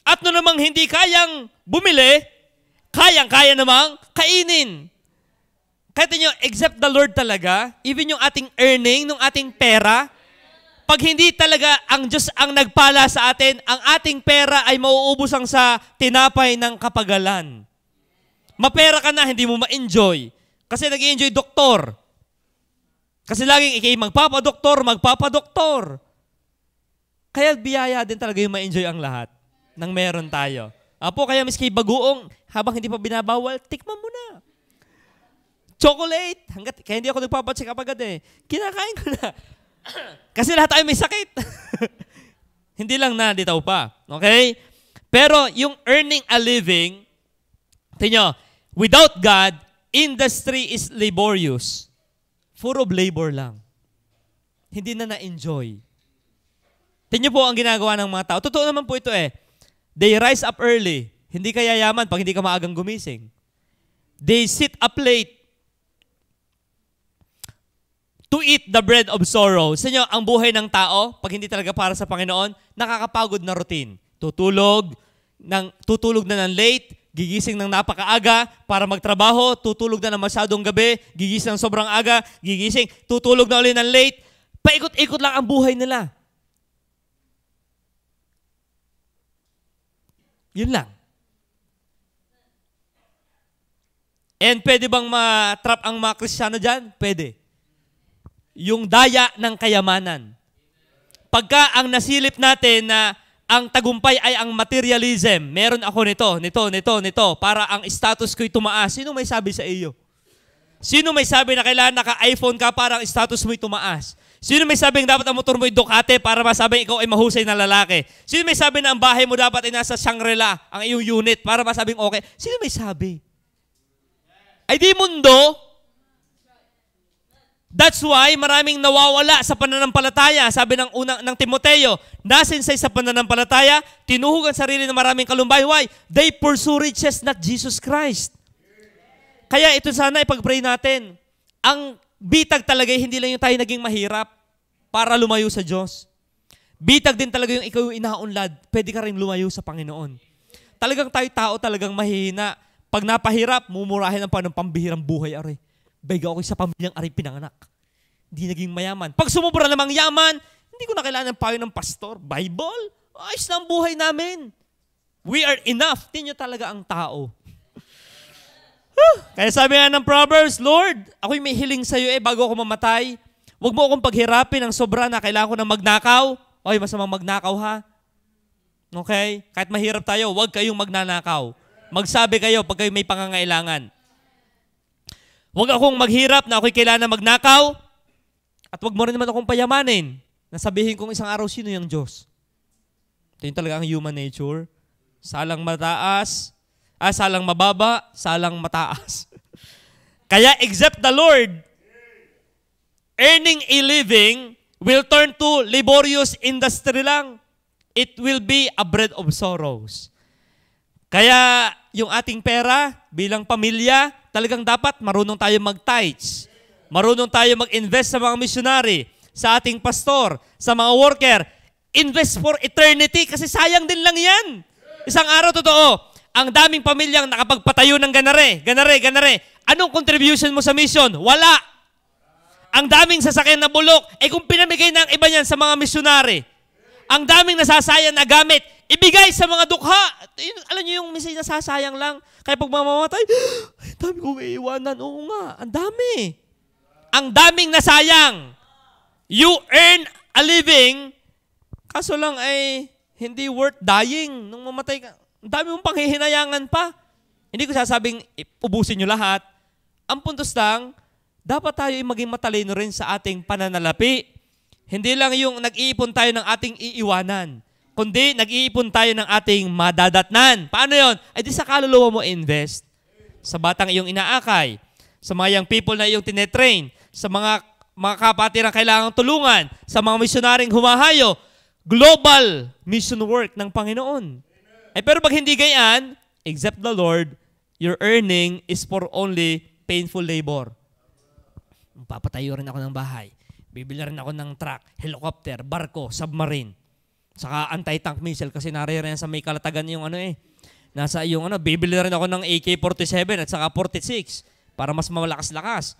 At nung namang hindi kayang bumili, kayang-kaya namang kainin. Kaya nyo, except the Lord talaga, even yung ating earning, yung ating pera, pag hindi talaga ang Diyos ang nagpala sa atin, ang ating pera ay mauubos ang sa tinapay ng kapagalan. Mapera ka na, hindi mo ma-enjoy. Kasi nag-enjoy doktor. Kasi laging ikay magpapadoktor. Kaya biyaya din talaga yung ma-enjoy ang lahat ng meron tayo. Apo, kaya miski bagoong, habang hindi pa binabawal, tikman mo na. Chocolate. Kaya hindi ako nagpapacheck up agad eh. Kinakain ko na. Kasi lahat tayo may sakit. Hindi lang na, ditaw pa. Okay? Pero yung earning a living, tingnan nyo, without God, industry is laborious. Full of labor lang. Hindi na na-enjoy. Tingnan po ang ginagawa ng mga tao. Totoo naman po ito eh. They rise up early. Hindi ka yayaman pag hindi ka maagang gumising. They sit up late to eat the bread of sorrow. Sa inyo, ang buhay ng tao, pag hindi talaga para sa Panginoon, nakakapagod na routine. Tutulog na ng late, gigising ng napakaaga para magtrabaho, tutulog na ng masyadong gabi, gigising ng sobrang aga, gigising, tutulog na ulit ng late. Paikot-ikot lang ang buhay nila. Yun lang. And pwede bang ma-trap ang mga Kristiyano dyan? Pwede. Yung daya ng kayamanan. Pagka ang nasilip natin na ang tagumpay ay ang materialism, meron ako nito, para ang status ko'y tumaas. Sino may sabi sa iyo? Sino may sabi na kailangan naka-iPhone ka para ang status mo'y tumaas? Sino may sabi dapat ang motor mo'y Ducati para masabing ikaw ay mahusay na lalaki? Sino may sabi na ang bahay mo dapat ay nasa Shangri-La, ang iyong unit, para masabing okay? Sino may sabi? Ay di mundo. That's why maraming nawawala sa pananampalataya. Sabi ng Timoteo, nasinsay sa pananampalataya, tinuhog ang sarili ng maraming kalumbay. Why? They pursue riches, not Jesus Christ. Kaya ito sana ipag-pray natin. Ang bitag talaga, hindi lang yung tayo naging mahirap para lumayo sa Diyos. Bitag din talaga yung ikaw yung inaunlad, pwede ka rin lumayo sa Panginoon. Talagang tayo tao talagang mahihina. Pag napahirap, mumurahin ang pambihirang buhay, are. Bega ako sa pamilyang ari pinanganak. Hindi naging mayaman. Pag sumubra namang yaman, hindi ko na kailangan ng payo ng pastor. Bible? Ayos na ang buhay namin. We are enough. Tingnan nyo talaga ang tao. Kaya sabi nga ng Proverbs, Lord, ako'y may hiling sa'yo bago ako mamatay. Huwag mo akong paghirapin ng sobra na kailangan ko na magnakaw. Oy, masamang magnakaw ha. Okay? Kahit mahirap tayo, huwag kayong magnanakaw. Magsabi kayo pag kayo may pangangailangan. Huwag akong maghirap na ako'y kailangan magnakaw at huwag mo rin naman akong payamanin. Nasabihin kong isang araw, sino yung Diyos? Ito yung talaga ang human nature. Salang mababa, salang mataas. Kaya except the Lord, earning a living will turn to laborious industry lang. It will be a bread of sorrows. Kaya yung ating pera bilang pamilya, talagang dapat marunong tayo mag-tithes. Marunong tayo mag-invest sa mga missionary, sa ating pastor, sa mga worker. Invest for eternity kasi sayang din lang yan. Isang araw, totoo, ang daming pamilyang nakapagpatayo ng ganare. Anong contribution mo sa mission? Wala. Ang daming sasakyan na bulok, kung pinamigay ng iba niyan sa mga missionary, ang daming nasasayang na gamit, ibigay sa mga dukha. Alam niyo yung message nasasayang lang. Kaya pag mamamatay, ay, dami kong iiwanan. Oo nga, ang dami. Ang daming nasayang. You earn a living, kaso lang ay hindi worth dying. Nung mamatay ka, ang dami mong panghihinayangan pa. Hindi ko sasabing ubusin nyo lahat. Ang puntos lang, dapat tayo ay maging matalino rin sa ating pananalapi. Hindi lang yung nag-iipon tayo ng ating iiwanan, kundi nag-iipon tayo ng ating madadatnan. Paano yon? Ay di sa kaluluwa mo invest. Sa batang iyong inaakay, sa mga young people na iyong tinetrain, sa mga kapatid na kailangang tulungan, sa mga misyonaring humahayo, global mission work ng Panginoon. Eh pero pag hindi gayan, except the Lord, your earning is for only painful labor. Papatayo rin ako ng bahay. Bibili rin ako ng truck, helicopter, barko, submarine. Saka anti-tank missile kasi naririyan sa may kalatagan yung nasa yung bibili rin ako ng AK-47 at saka 46 para mas malakas-lakas.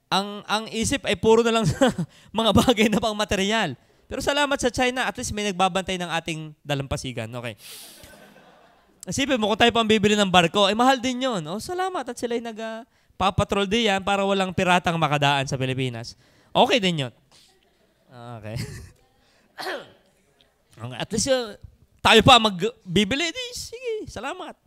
Ang isip ay puro na lang sa mga bagay na pang material. Pero salamat sa China, at least may nagbabantay ng ating dalampasigan. Okay. Isipin mo, kung tayo pang bibili ng barko, ay mahal din yun. Oh, salamat at sila ay nagpapatrol diyan para walang piratang makadaan sa Pilipinas. Okay din yun. Okay. Okay. At least tayo pa magbibili. Sige, salamat.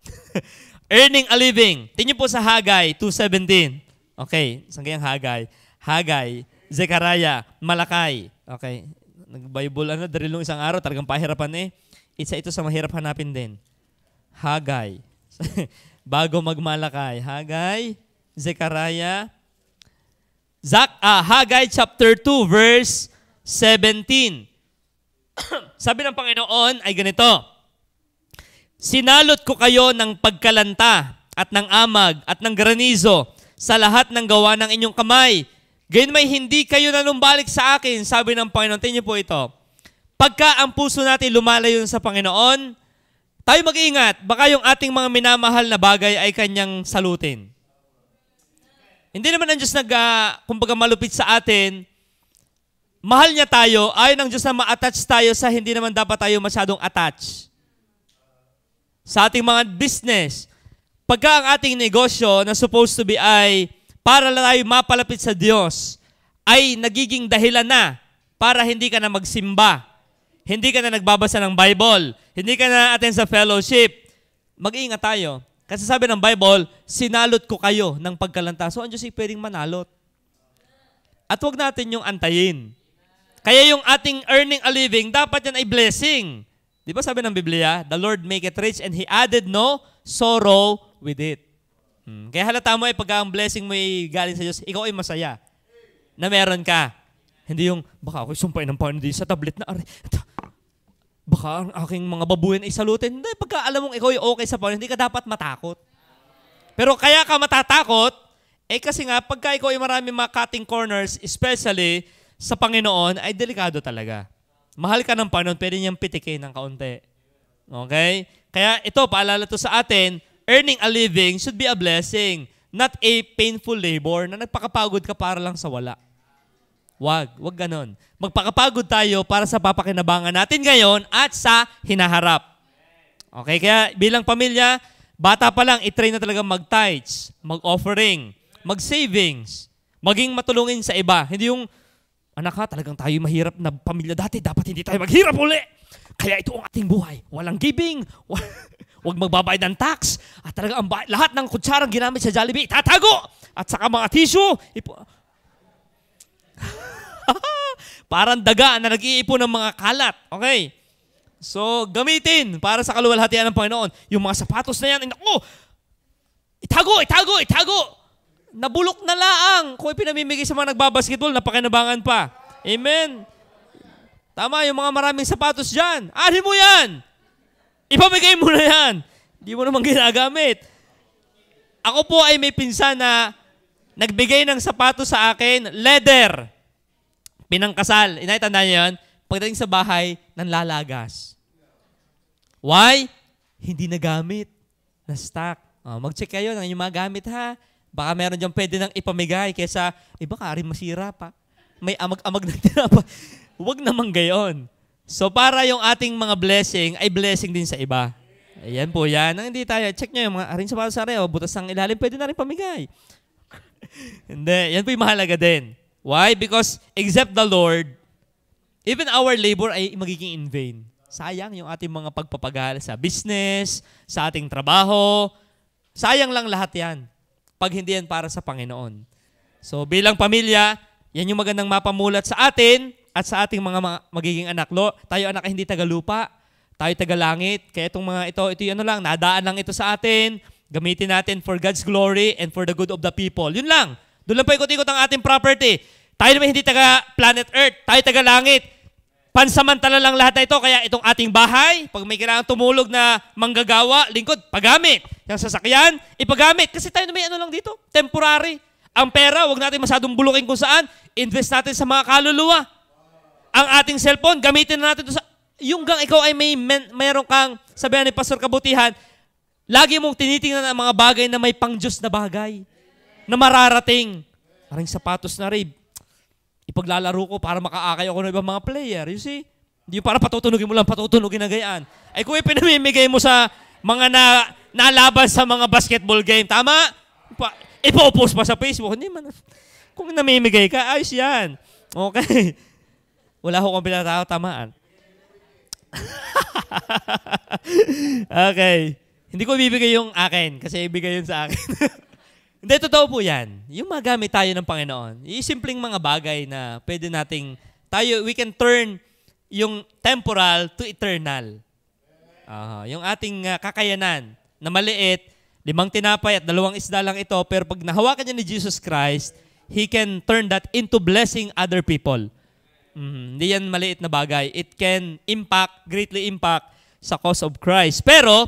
Earning a living. Tingnan po sa Haggai 2:17. Okay, saan kayang Haggai? Haggai, Zechariah, Malakay. Okay. Nag-Bible, darilong isang araw, talagang pahirapan Isa ito sa mahirap hanapin din. Haggai. Bago magmalakay. Haggai, Zechariah, Haggai chapter 2, verse 17. Sabi ng Panginoon ay ganito, sinalot ko kayo ng pagkalanta at ng amag at ng granizo sa lahat ng gawa ng inyong kamay. Gayon may hindi kayo nanumbalik sa akin, sabi ng Panginoon. Tingnan po ito. Pagka ang puso natin lumalayo sa Panginoon, tayo mag-iingat, baka yung ating mga minamahal na bagay ay kanyang salutin. Hindi naman ang Diyos kumbaga malupit sa atin. Mahal niya tayo, ayaw ng Diyos na ma-attach tayo sa hindi naman dapat tayo masyadong attach. Sa ating mga business, pagka ang ating negosyo na supposed to be ay para tayo mapalapit sa Diyos, ay nagiging dahilan na para hindi ka na magsimba, hindi ka na nagbabasa ng Bible, hindi ka na attend sa fellowship, mag-iingat tayo. Kasi sabi ng Bible, sinalot ko kayo ng pagkalanta. So ang Diyos ay pwedeng manalot. At huwag natin yung antayin. Kaya yung ating earning a living, dapat yan ay blessing. Di ba sabi ng Biblia, the Lord make it rich and He added no sorrow with it. Kaya halata mo pagka ang blessing mo ay galing sa Diyos, ikaw ay masaya na meron ka. Hindi yung, baka ako'y sumpay ng Panginoon sa tablet na, baka ang aking mga babuyan ay salutin. Hindi, pagka alam mong ikaw ay okay sa Panginoon, hindi ka dapat matakot. Pero kaya ka matatakot, kasi nga, pagka ikaw ay marami mga cutting corners, especially sa Panginoon, ay delikado talaga. Mahal ka ng Panginoon, pwede niyang pitikin ng kaunti. Okay? Kaya ito, paalala to sa atin, earning a living should be a blessing, not a painful labor na nagpakapagod ka para lang sa wala. Wag ganon. Magpakapagod tayo para sa papakinabangan natin ngayon at sa hinaharap. Okay, kaya bilang pamilya, bata pa lang, i-train na talaga mag-tithes, mag-offering, mag-savings, maging matulungin sa iba. Hindi yung, anak ha, talagang tayo mahirap na pamilya dati, dapat hindi tayo maghirap uli. Kaya ito ang ating buhay. Walang giving, huwag magbabayad ng tax, at talagang lahat ng kutsarang ginamit sa Jollibee, itatago! At saka mga tissue, parang daga na nag-iipon ng mga kalat. Okay? So, gamitin para sa kaluwalhatian ng Panginoon. Yung mga sapatos na yan, itago! Nabulok na laang. Kung pinamimigay sa mga nagbabasketball, napakinabangan pa. Amen? Tama, yung mga maraming sapatos dyan. Ani mo yan! Ipamigay mo na yan. Hindi mo naman ginagamit. Ako po ay may pinsan na nagbigay ng sapatos sa akin, leather. Pinangkasal. Tandaan niyo yun? Pagdating sa bahay, nanlalagas. Why? Hindi nagamit. Na-stock. Mag-check kayo ng inyong mga gamit ha. Baka meron dyan pwede nang ipamigay kesa, baka rin masira pa. May amag-amag na tinapa. Huwag naman gayon. So para yung ating mga blessing ay blessing din sa iba. Ayan po yan. Nang hindi tayo, check nyo yung mga aring sapatos sa reo, butas ng ilalim, pwede na rin pamigay. Hindi. Yan po yung mahalaga din. Why? Because except the Lord, even our labor ay magiging in vain. Sayang yung ating mga pagpapagal sa business, sa ating trabaho. Sayang lang lahat yan pag hindi yan para sa Panginoon. So bilang pamilya, yan yung magandang mapamulat sa atin at sa ating mga magiging anak. Tayo anak ay hindi tagalupa, tayo tagalangit. Kaya itong mga ito lang, nadaan lang ito sa atin. Gamitin natin for God's glory and for the good of the people. Yun lang. Doon lang pa ikot-ikot ang ating property. Tayo naman hindi taga planet Earth, tayo taga langit. Pansamantala lang lahat na ito, kaya itong ating bahay, pag may kailangan tumulog na manggagawa, lingkod, pagamit. Yung sasakyan, ipagamit. Kasi tayo na may ano lang dito, temporary. Ang pera, wag natin masyadong bulukin kung saan, invest natin sa mga kaluluwa. Ang ating cellphone, gamitin na natin ito sa... Yung gang ikaw ay mayroon kang, sabihan ni Pastor Kabutihan, lagi mong tinitingnan ang mga bagay na may pang-Diyos na bagay, na mararating. Parang sapatos na rib. Ipaglalaro ko para makaakay ako ng ibang mga player. You see? Hindi para patutulugin mo lang, patutulugin na gayaan. Ay kung ipinamimigay mo sa mga nalaban sa mga basketball game, tama? Ipo-post pa sa Facebook. Hindi man. Kung namimigay ka, ayos yan. Okay. Wala ko kang pinatao, tamaan. Okay. Hindi ko ibibigay yung akin kasi ibigay yun sa akin. Hindi, totoo po yan. Yung magamit tayo ng Panginoon, yung simpleng mga bagay na pwede nating, we can turn yung temporal to eternal. Yung ating kakayanan na maliit, 5 tinapay at 2 isda lang ito, pero pag nahawakan niya ni Jesus Christ, He can turn that into blessing other people. Hindi yan maliit na bagay. It can greatly impact sa cause of Christ. Pero,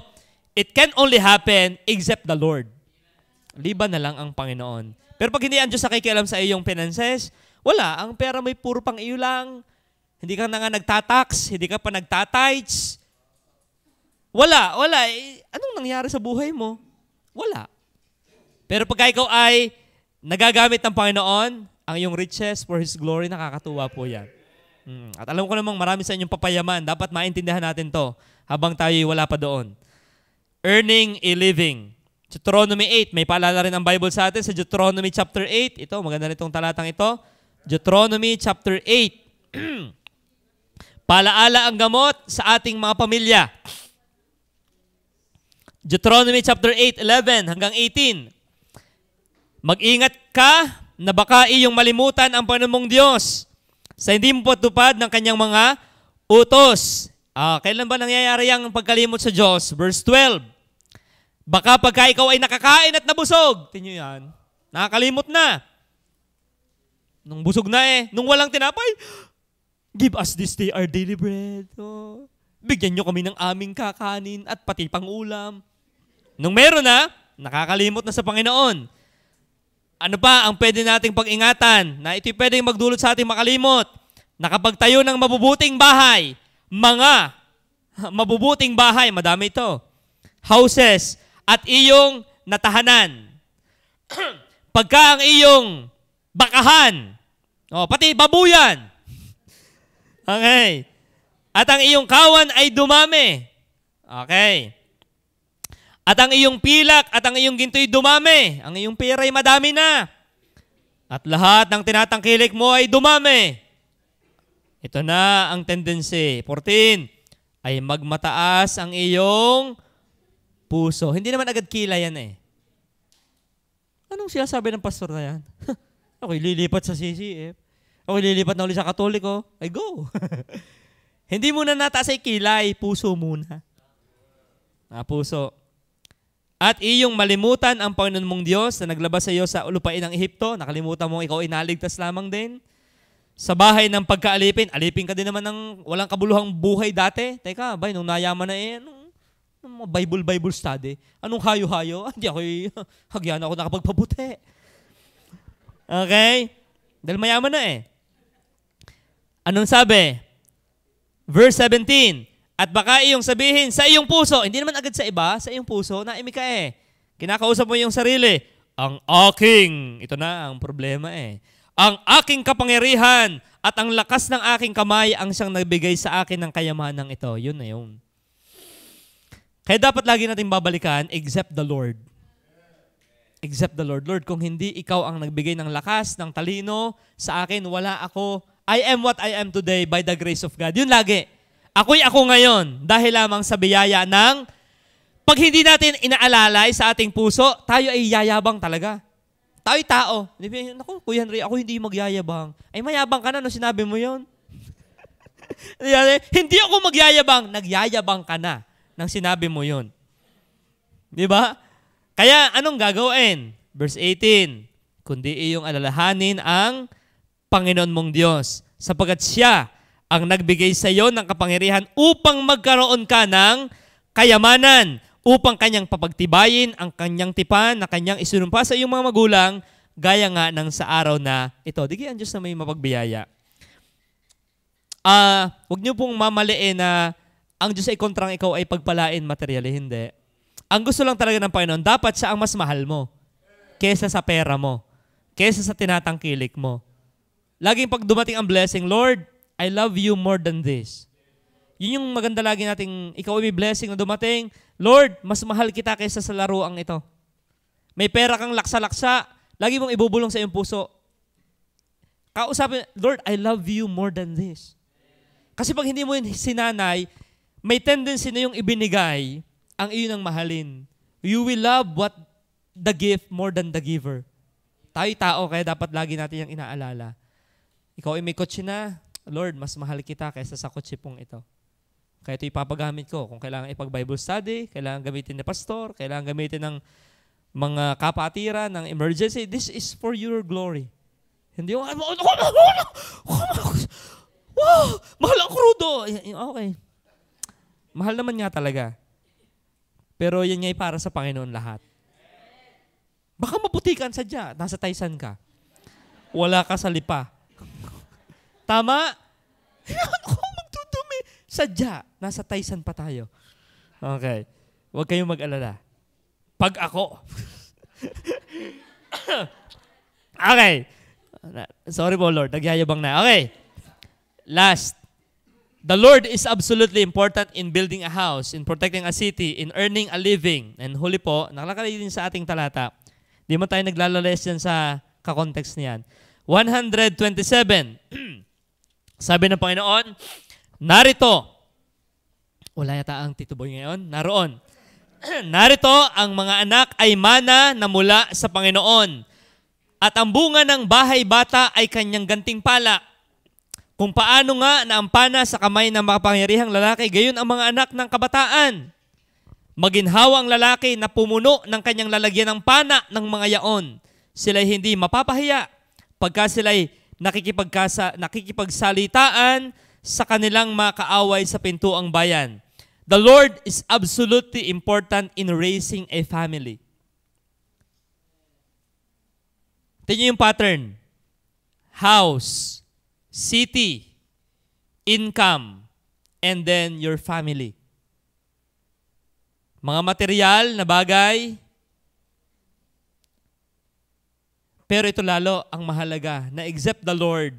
it can only happen except the Lord. Liban na lang ang Panginoon. Pero pag hindi ang Diyos nakikialam sa iyong finances, wala. Ang pera may puro pang iyo lang. Hindi ka na nga nagtatax, hindi ka pa nagtatights. Wala. Anong nangyari sa buhay mo? Wala. Pero pag ikaw ay nagagamit ng Panginoon, ang iyong riches for His glory, nakakatuwa po yan. At alam ko namang marami sa inyong papayaman. Dapat maintindihan natin to habang tayo wala pa doon. Earning a living. Deuteronomy 8. May paalala rin ang Bible sa atin sa Deuteronomy chapter 8. Ito, maganda nitong talatang ito. Deuteronomy chapter 8. Paalaala ang gamot sa ating mga pamilya. Deuteronomy chapter 8, 11 hanggang 18. Mag-ingat ka na baka iyong malimutan ang Panginoon mong Diyos sa hindi mo patupad ng kanyang mga utos. Kailan ba nangyayari ang pagkalimot sa Diyos? Verse 12. Baka pagka ikaw ay nakakain at nabusog. Tingnan yan. Nakakalimot na. Nung busog na nung walang tinapay, give us this day our daily bread. Bigyan nyo kami ng aming kakanin at pati pang ulam. Nung meron na, nakakalimot na sa Panginoon. Ano pa ang pwede nating pag-ingatan na ito'y pwedeng magdulot sa ating makalimot? Nakapagtayo ng mabubuting bahay. Mga mabubuting bahay, madami ito. Houses at iyong natahanan. Pagka ang iyong bakahan, pati babuyan. Okay. At ang iyong kawan ay dumami. Okay. At ang iyong pilak at ang iyong ginto'y dumami. Ang iyong pera ay madami na. At lahat ng tinatangkilik mo ay dumami. Ito na ang tendency. 14. Ay magmataas ang iyong puso. Hindi naman agad kila yan Anong sinasabi ng pastor na yan? Ako'y lilipat sa CCF. Ako'y lilipat na ulit sa Katoliko. Ay go. Hindi muna nataas ay kilay. Puso muna. Puso. At iyong malimutan ang Panginoon mong Diyos na naglabas sa iyo sa lupain ng Ehipto. Nakalimutan mo ikaw ay naligtas lamang din. Sa bahay ng pagkaalipin. Alipin ka din naman ng walang kabuluhang buhay dati. Teka, nung nayaman na Bible study. Anong hayo-hayo? Hindi hagyan ako nakapagpabuti. Okay? Dahil mayaman na Anong sabi? Verse 17. At baka iyong sabihin sa iyong puso, hindi naman agad sa iba, sa iyong puso, naimik ka Kinakausap mo yung sarili. Ang aking, ito na ang problema ang aking kapangyarihan at ang lakas ng aking kamay ang siyang nagbigay sa akin ng kayamanang ito. Yun na yun. Kaya dapat lagi natin babalikan, except the Lord. Except the Lord. Lord, kung hindi ikaw ang nagbigay ng lakas, ng talino, sa akin, wala ako. I am what I am today by the grace of God. Yun lagi. Ako'y ako ngayon dahil lamang sa biyaya ng pag hindi natin inaalalay sa ating puso, tayo ay yayabang talaga. Tayo'y tao. Naku, Kuya Henry, ako hindi magyayabang. Ay, mayabang ka na no sinabi mo yun. Hindi ako magyayabang. Nagyayabang ka na nang sinabi mo yun. Di ba? Kaya anong gagawin? Verse 18, kundi iyong alalahanin ang Panginoon mong Diyos, sapagkat siya ang nagbigay sa iyo ng kapangyarihan upang magkaroon ka ng kayamanan, upang kanyang papagtibayin ang kanyang tipan na kanyang isinumpa sa iyong mga magulang, gaya nga ng sa araw na ito. Digi ang Diyos na may mapagbiyaya. Huwag niyo pong mamaliin na ang Diyos ay kontrang ikaw ay pagpalain materially. Hindi. Ang gusto lang talaga ng Panginoon, dapat siya ang mas mahal mo kesa sa pera mo, kesa sa tinatangkilik mo. Laging pag dumating ang blessing, Lord, I love you more than this. Yun yung maganda lagi nating, ikaw ay may blessing na dumating, Lord, mas mahal kita kesa sa laruang ito. May pera kang laksa-laksa, lagi mong ibubulong sa iyong puso. Kausapin, Lord, I love you more than this. Kasi pag hindi mo yun sinanay, may tendency na yung ibinigay, ang iyon ang mahalin. You will love what the gift more than the giver. Tayo'y tao, kaya dapat lagi natin yung inaalala. Ikaw ay may kotse na, Lord, mas mahal kita kaysa sa kotse pong ito. Kaya ito ipapagamit ko. Kung kailangan ipag-Bible study, kailangan gamitin ni pastor, kailangan gamitin ng mga kapatiran, ng emergency, this is for your glory. Hindi yung, wow, mahal ang krudo. Okay. Mahal naman nga talaga. Pero yan nga'y para sa Panginoon lahat. Baka maputikan sadya, nasa Taysan ka. Wala ka sa lipa. Tama? Ako magdudumi. Sadya, nasa Taysan pa tayo. Okay. Huwag kayong mag-alala. Pag ako. Okay. Sorry po, Lord. Nagyayabang na. Okay. Last. The Lord is absolutely important in building a house, in protecting a city, in earning a living. And huli po, nakalagay din sa ating talata. Di mo tayo naglalales yan sa kakontext niyan. 127. Sabi ng Panginoon, narito. Wala yata ang Tito Boy ngayon. Naroon. Narito ang mga anak ay mana na mula sa Panginoon. At ang bunga ng bahay bata ay kanyang gantimpala. Kung paano nga na ang pana sa kamay ng makapangyarihang lalaki, gayon ang mga anak ng kabataan. Maginhawa ang lalaki na pumuno ng kanyang lalagyan ng pana ng mga yaon. Sila'y hindi mapapahiya pagka sila'y nakikipagsalitaan sa kanilang mga kaaway sa pintuang bayan. The Lord is absolutely important in raising a family. Tingnan yung pattern. House, city, income, and then your family. Mga material na bagay, pero ito lalo ang mahalaga, na except the Lord,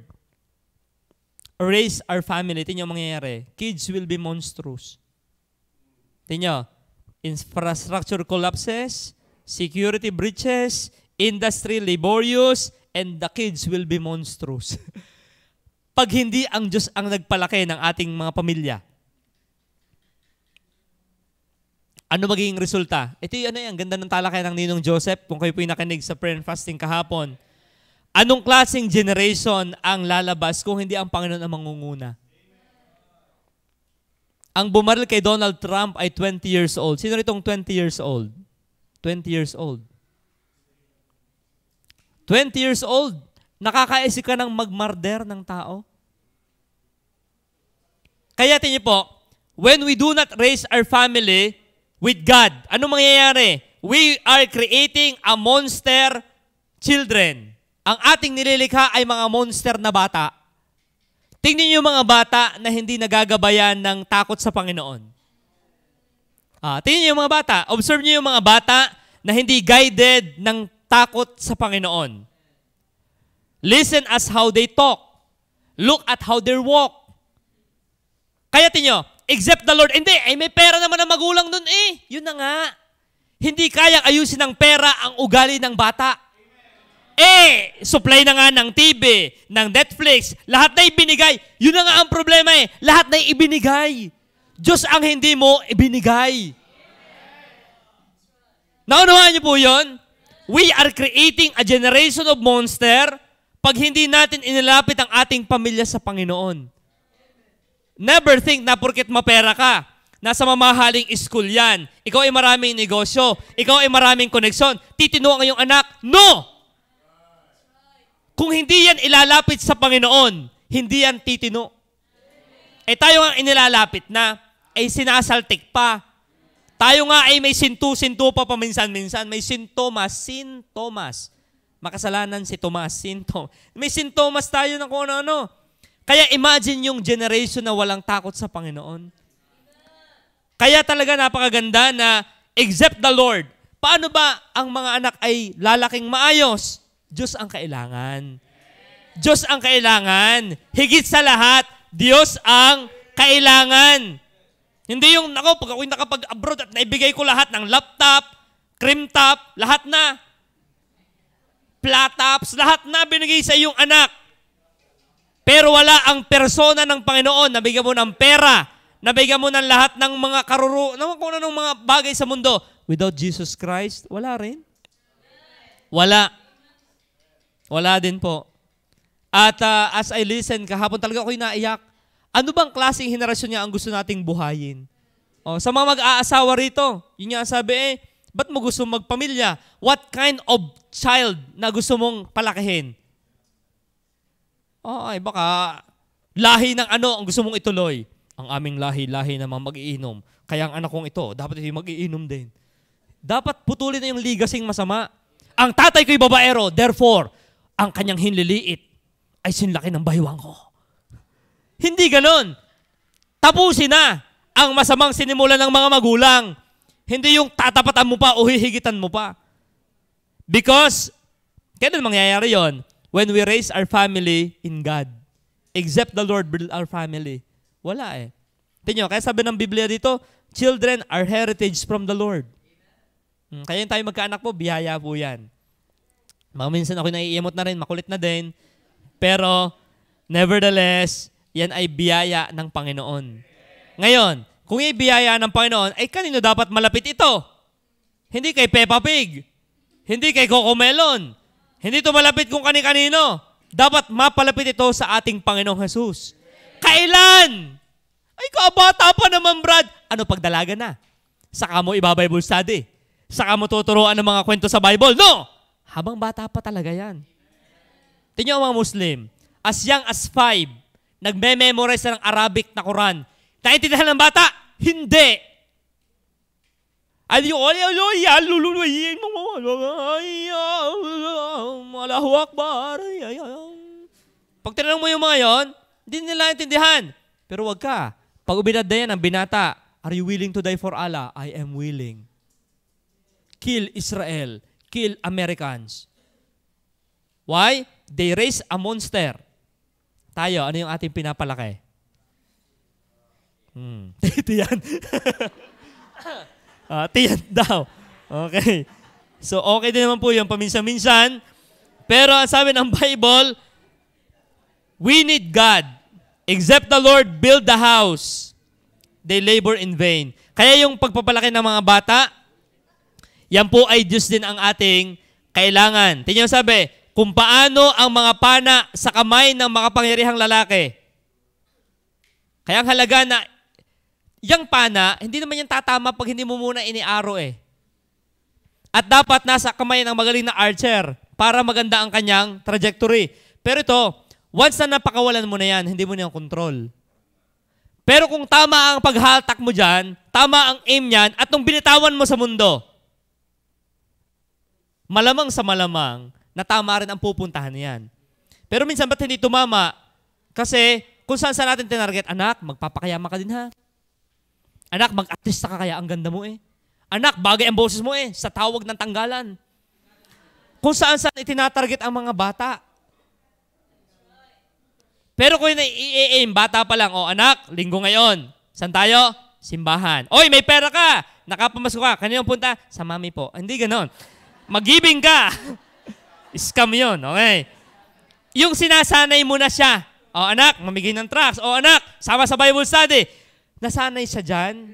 raise our family. Tingnan yung mangyayari. Kids will be monstrous. Tingnan, infrastructure collapses, security breaches, industry laborious, and the kids will be monstrous. Pag hindi ang Diyos ang nagpalaki ng ating mga pamilya, ano magiging resulta? Ito yung ganda ng talakayan ng Ninong Joseph, kung kayo po yung nakinig sa prayer and fasting kahapon. Anong klaseng generation ang lalabas kung hindi ang Panginoon ang mangunguna? Ang bumaril kay Donald Trump ay 20 years old. Sino itong 20 years old? 20 years old. 20 years old. Nakakaisip ka ng magmarder ng tao? Kaya tingin po, when we do not raise our family with God, ano mangyayari? We are creating a monster children. Ang ating nililikha ay mga monster na bata. Tingnan niyo yung mga bata na hindi nagagabayan ng takot sa Panginoon. Tingnan niyo yung mga bata. Observe niyo yung mga bata na hindi guided ng takot sa Panginoon. Listen as how they talk. Look at how they walk. Kaya tingnan niyo, except the Lord. Hindi, ay may pera naman ang magulang dun eh. Yun na nga. Hindi kayang ayusin ng pera ang ugali ng bata. Supply na nga ng TV, ng Netflix, lahat na ibinigay. Yun na nga ang problema Lahat na ibinigay. Diyos ang hindi mo ibinigay. Naunawahan niyo po yun? We are creating a generation of monster pag hindi natin inilapit ang ating pamilya sa Panginoon. Never think na porket mapera ka, nasa mamahaling school yan, ikaw ay maraming negosyo, ikaw ay maraming koneksyon, titino ang iyong anak. No! Kung hindi yan ilalapit sa Panginoon, hindi yan titino. Tayo ang inilalapit na, sinasaltik pa. Tayo nga ay may sintu-sintu pa paminsan-minsan. May sintomas. Makasalanan si Tomas, May sintomas tayo ng kung ano-ano. Kaya imagine yung generation na walang takot sa Panginoon. Kaya talaga napakaganda na except the Lord. Paano ba ang mga anak ay lalaking maayos? Diyos ang kailangan. Diyos ang kailangan. Higit sa lahat, Diyos ang kailangan. Hindi yung, pag ako'y nakapag-abroad at naibigay ko lahat ng laptop, cream top, lahat na. Platops, lahat na binigay sa iyong anak. Pero wala ang persona ng Panginoon. Nabigyan mo ng pera. Nabigyan mo ng lahat ng mga kung anong mga bagay sa mundo. Without Jesus Christ, wala rin. Wala. Wala din po. At as I listen, kahapon talaga ako'y naiyak. Ano bang klaseng henerasyon niya ang gusto nating buhayin? Sa mga mag-aasawa rito, yun nga sabi ba't mo gusto magpamilya? What kind of child na gusto mong palakihin? Baka lahi ng ano ang gusto mong ituloy. Ang aming lahi na mga mag-iinom. Kaya ang anak kong ito, dapat ito mag-iinom din. Dapat putulin na yung ligasing masama. Ang tatay ko'y babaero, therefore, ang kanyang hinliliit ay sinlaki ng baywang ko. Hindi ganon. Tapusin na ang masamang sinimulan ng mga magulang. Hindi yung tatapatan mo pa o hihigitan mo pa. Because, kailan mangyayari yon? When we raise our family in God. Except the Lord build our family. Wala Tingnan nyo, kaya sabi ng Biblia dito, children are heritage from the Lord. Kaya yung tayo magkaanak po, biyaya po yan. Minsan ako naiiyamot na rin, makulit na din. Pero, nevertheless, yan ay biyaya ng Panginoon. Ngayon, kung yung biyaya ng Panginoon, kanino dapat malapit ito? Hindi kay Peppa Pig. Hindi kay Coco Melon. Hindi ito malapit kung kani-kanino. Dapat mapalapit ito sa ating Panginoong Jesus. Kailan? Kabata pa naman, Brad. Ano, pagdalaga na? Saka mo iba-Bible study. Saka mo tuturuan ng mga kwento sa Bible. No! Habang bata pa talaga yan. Tingnan ang mga Muslim. As young as 5, nagme-memorize ng Arabic na Quran. Naintindihan ng bata? Hindi. Allahu Akbar. Pag tinanong mo yung mga yon, hindi nila intindihan. Pero wag ka. Pag ubinad na yan ang binata, are you willing to die for Allah? I am willing. Kill Israel. Kill Americans. Why? They raise a monster. Tayo, ano yung ating pinapalaki? Tiyan. Tiyan daw. Okay. So, okay din naman po yung paminsan-minsan. Pero ang sabi ng Bible, we need God. Except the Lord build the house, they labor in vain. Kaya yung pagpapalaki ng mga bata, yan po ay Diyos din ang ating kailangan. Tingnan sabi, kung paano ang mga pana sa kamay ng makapangyarihang lalaki. Kaya ang halaga na, yung pana, hindi naman yan tatama pag hindi mo muna iniaro At dapat nasa kamay ng magaling na archer para maganda ang kanyang trajectory. Pero ito, once na napakawalan mo na yan, hindi mo na yung control. Pero kung tama ang paghaltak mo dyan, tama ang aim niyan, at nung binitawan mo sa mundo, malamang sa malamang, na tama rin ang pupuntahan niyan. Pero minsan ba't hindi tumama? Kasi kung saan natin tinarget, anak, magpapakayama ka din ha. Anak, mag-artista ka kaya ang ganda mo Anak, bagay ang boses mo sa tawag ng tanggalan. Kung saan itinatarget ang mga bata. Pero kung i-aim, bata pa lang, anak, linggo ngayon. Saan tayo? Simbahan. Oy, may pera ka. nakapamasko ka, kanino punta? Sa mami po. Hindi ganon. Mag-giving ka. Scam yun, okay? Yung sinasanay mo na siya. O anak, mamigay ng tracts. O anak, sama sa Bible study. Nasanay siya dyan.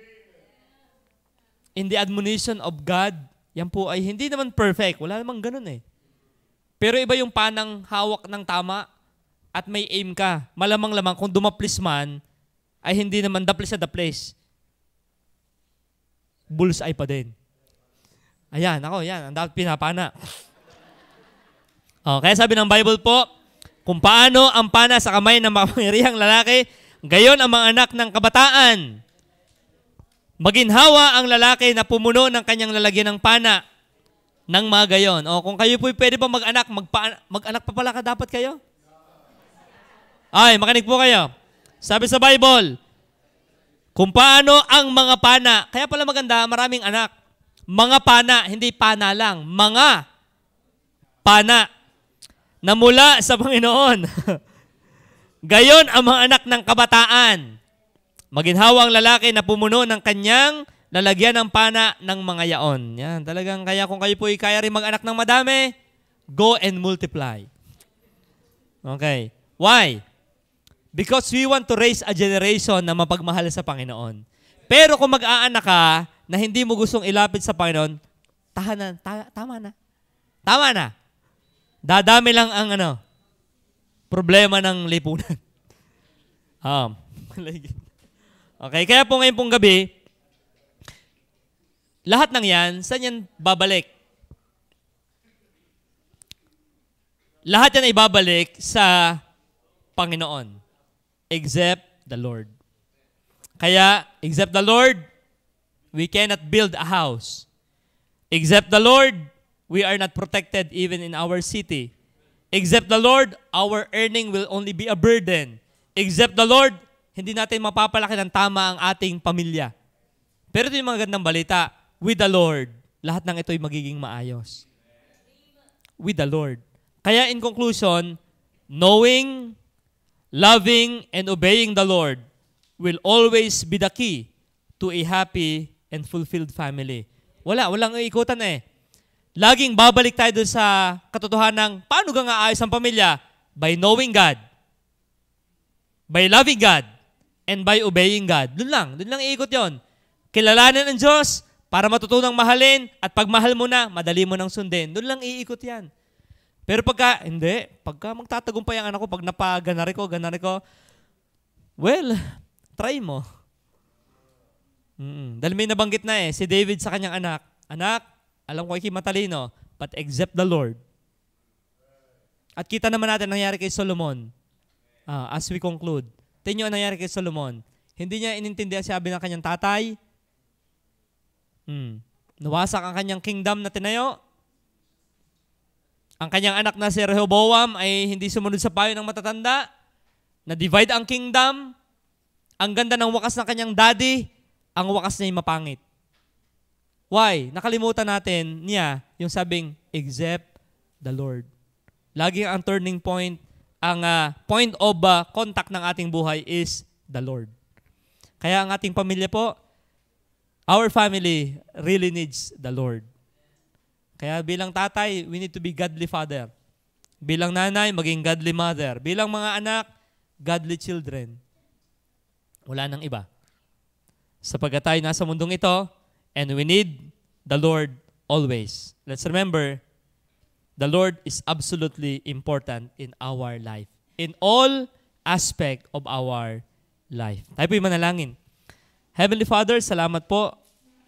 In the admonition of God, yan po ay hindi naman perfect. Wala namang ganun eh. Pero iba yung panang hawak ng tama at may aim ka. Malamang-lamang kung dumaplis man, ay hindi naman daplis na daplis. Bullseye pa din. Ayan, ako, yan. Ang dapat pinapana. Kaya sabi ng Bible po, kung paano ang pana sa kamay ng makapangyarihang lalaki, gayon ang mga anak ng kabataan. Maginhawa ang lalaki na pumuno ng kanyang lalagyan ng pana ng mga gayon. Kung kayo po pwede pa mag-anak, mag-anak pa pala ka dapat kayo? Ay, makinig po kayo. Sabi sa Bible, kung paano ang mga pana, kaya pala maganda, maraming anak. Mga pana, hindi pana lang, mga pana na mula sa Panginoon. Gayon ang mga anak ng kabataan. Maginhawa ang lalaki na pumuno ng kanyang lalagyan ng pana ng mga yaon. Yan, talagang kaya kung kayo po kaya rin mag-anak ng madami, go and multiply. Okay. Why? Because we want to raise a generation na mapagmahal sa Panginoon. Pero kung mag-aanak ka na hindi mo gustong ilapit sa Panginoon, tama na. Tama na. Dadami lang ang problema ng lipunan. Okay, kaya po ngayon pong gabi, lahat ng yan, saan yan babalik? Lahat yan ay babalik sa Panginoon. Except the Lord. Kaya, except the Lord, we cannot build a house. Except the Lord, we are not protected even in our city. Except the Lord, our earning will only be a burden. Except the Lord, hindi natin mapapalaki ng tama ang ating pamilya. Pero ito yung mga gandang balita. With the Lord, lahat ng ito ay magiging maayos. With the Lord. Kaya in conclusion, knowing, loving, and obeying the Lord will always be the key to a happy and fulfilled family. Walang iikutan eh. Laging babalik tayo dun sa katotohanan ng paano ka nga ayos ang pamilya? By knowing God, by loving God, and by obeying God. Doon lang iikot yon. Kilalanin ang Diyos para matutunang mahalin at pag mahal mo na, madali mo nang sundin. Doon lang iikot yan. Pero pagka magtatagumpay ang anak ko, pag napaganari ko, well, try mo. Dahil may nabanggit na si David sa kanyang anak, anak, alam ko ikay matalino, but except the Lord. At kita naman natin nangyari kay Solomon as we conclude. Tingnan nyo ang nangyari kay Solomon. Hindi niya inintindihan sabi ng kanyang tatay. Nawasak ang kanyang kingdom na tinayo. Ang kanyang anak na si Rehoboam ay hindi sumunod sa payo ng matatanda. Na-divide ang kingdom. Ang ganda ng wakas ng kanyang daddy, ang wakas niya ay mapangit. Why? Nakalimutan natin niya yung sabing, except the Lord. Lagi ang turning point, ang point of contact ng ating buhay is the Lord. Kaya ang ating pamilya po, our family really needs the Lord. Kaya bilang tatay, we need to be godly father. Bilang nanay, maging godly mother. Bilang mga anak, godly children. Wala nang iba. Sapagkat tayo nasa mundong ito, and we need the Lord always. Let's remember, the Lord is absolutely important in our life. In all aspect of our life. Tayo po'y manalangin. Heavenly Father, salamat po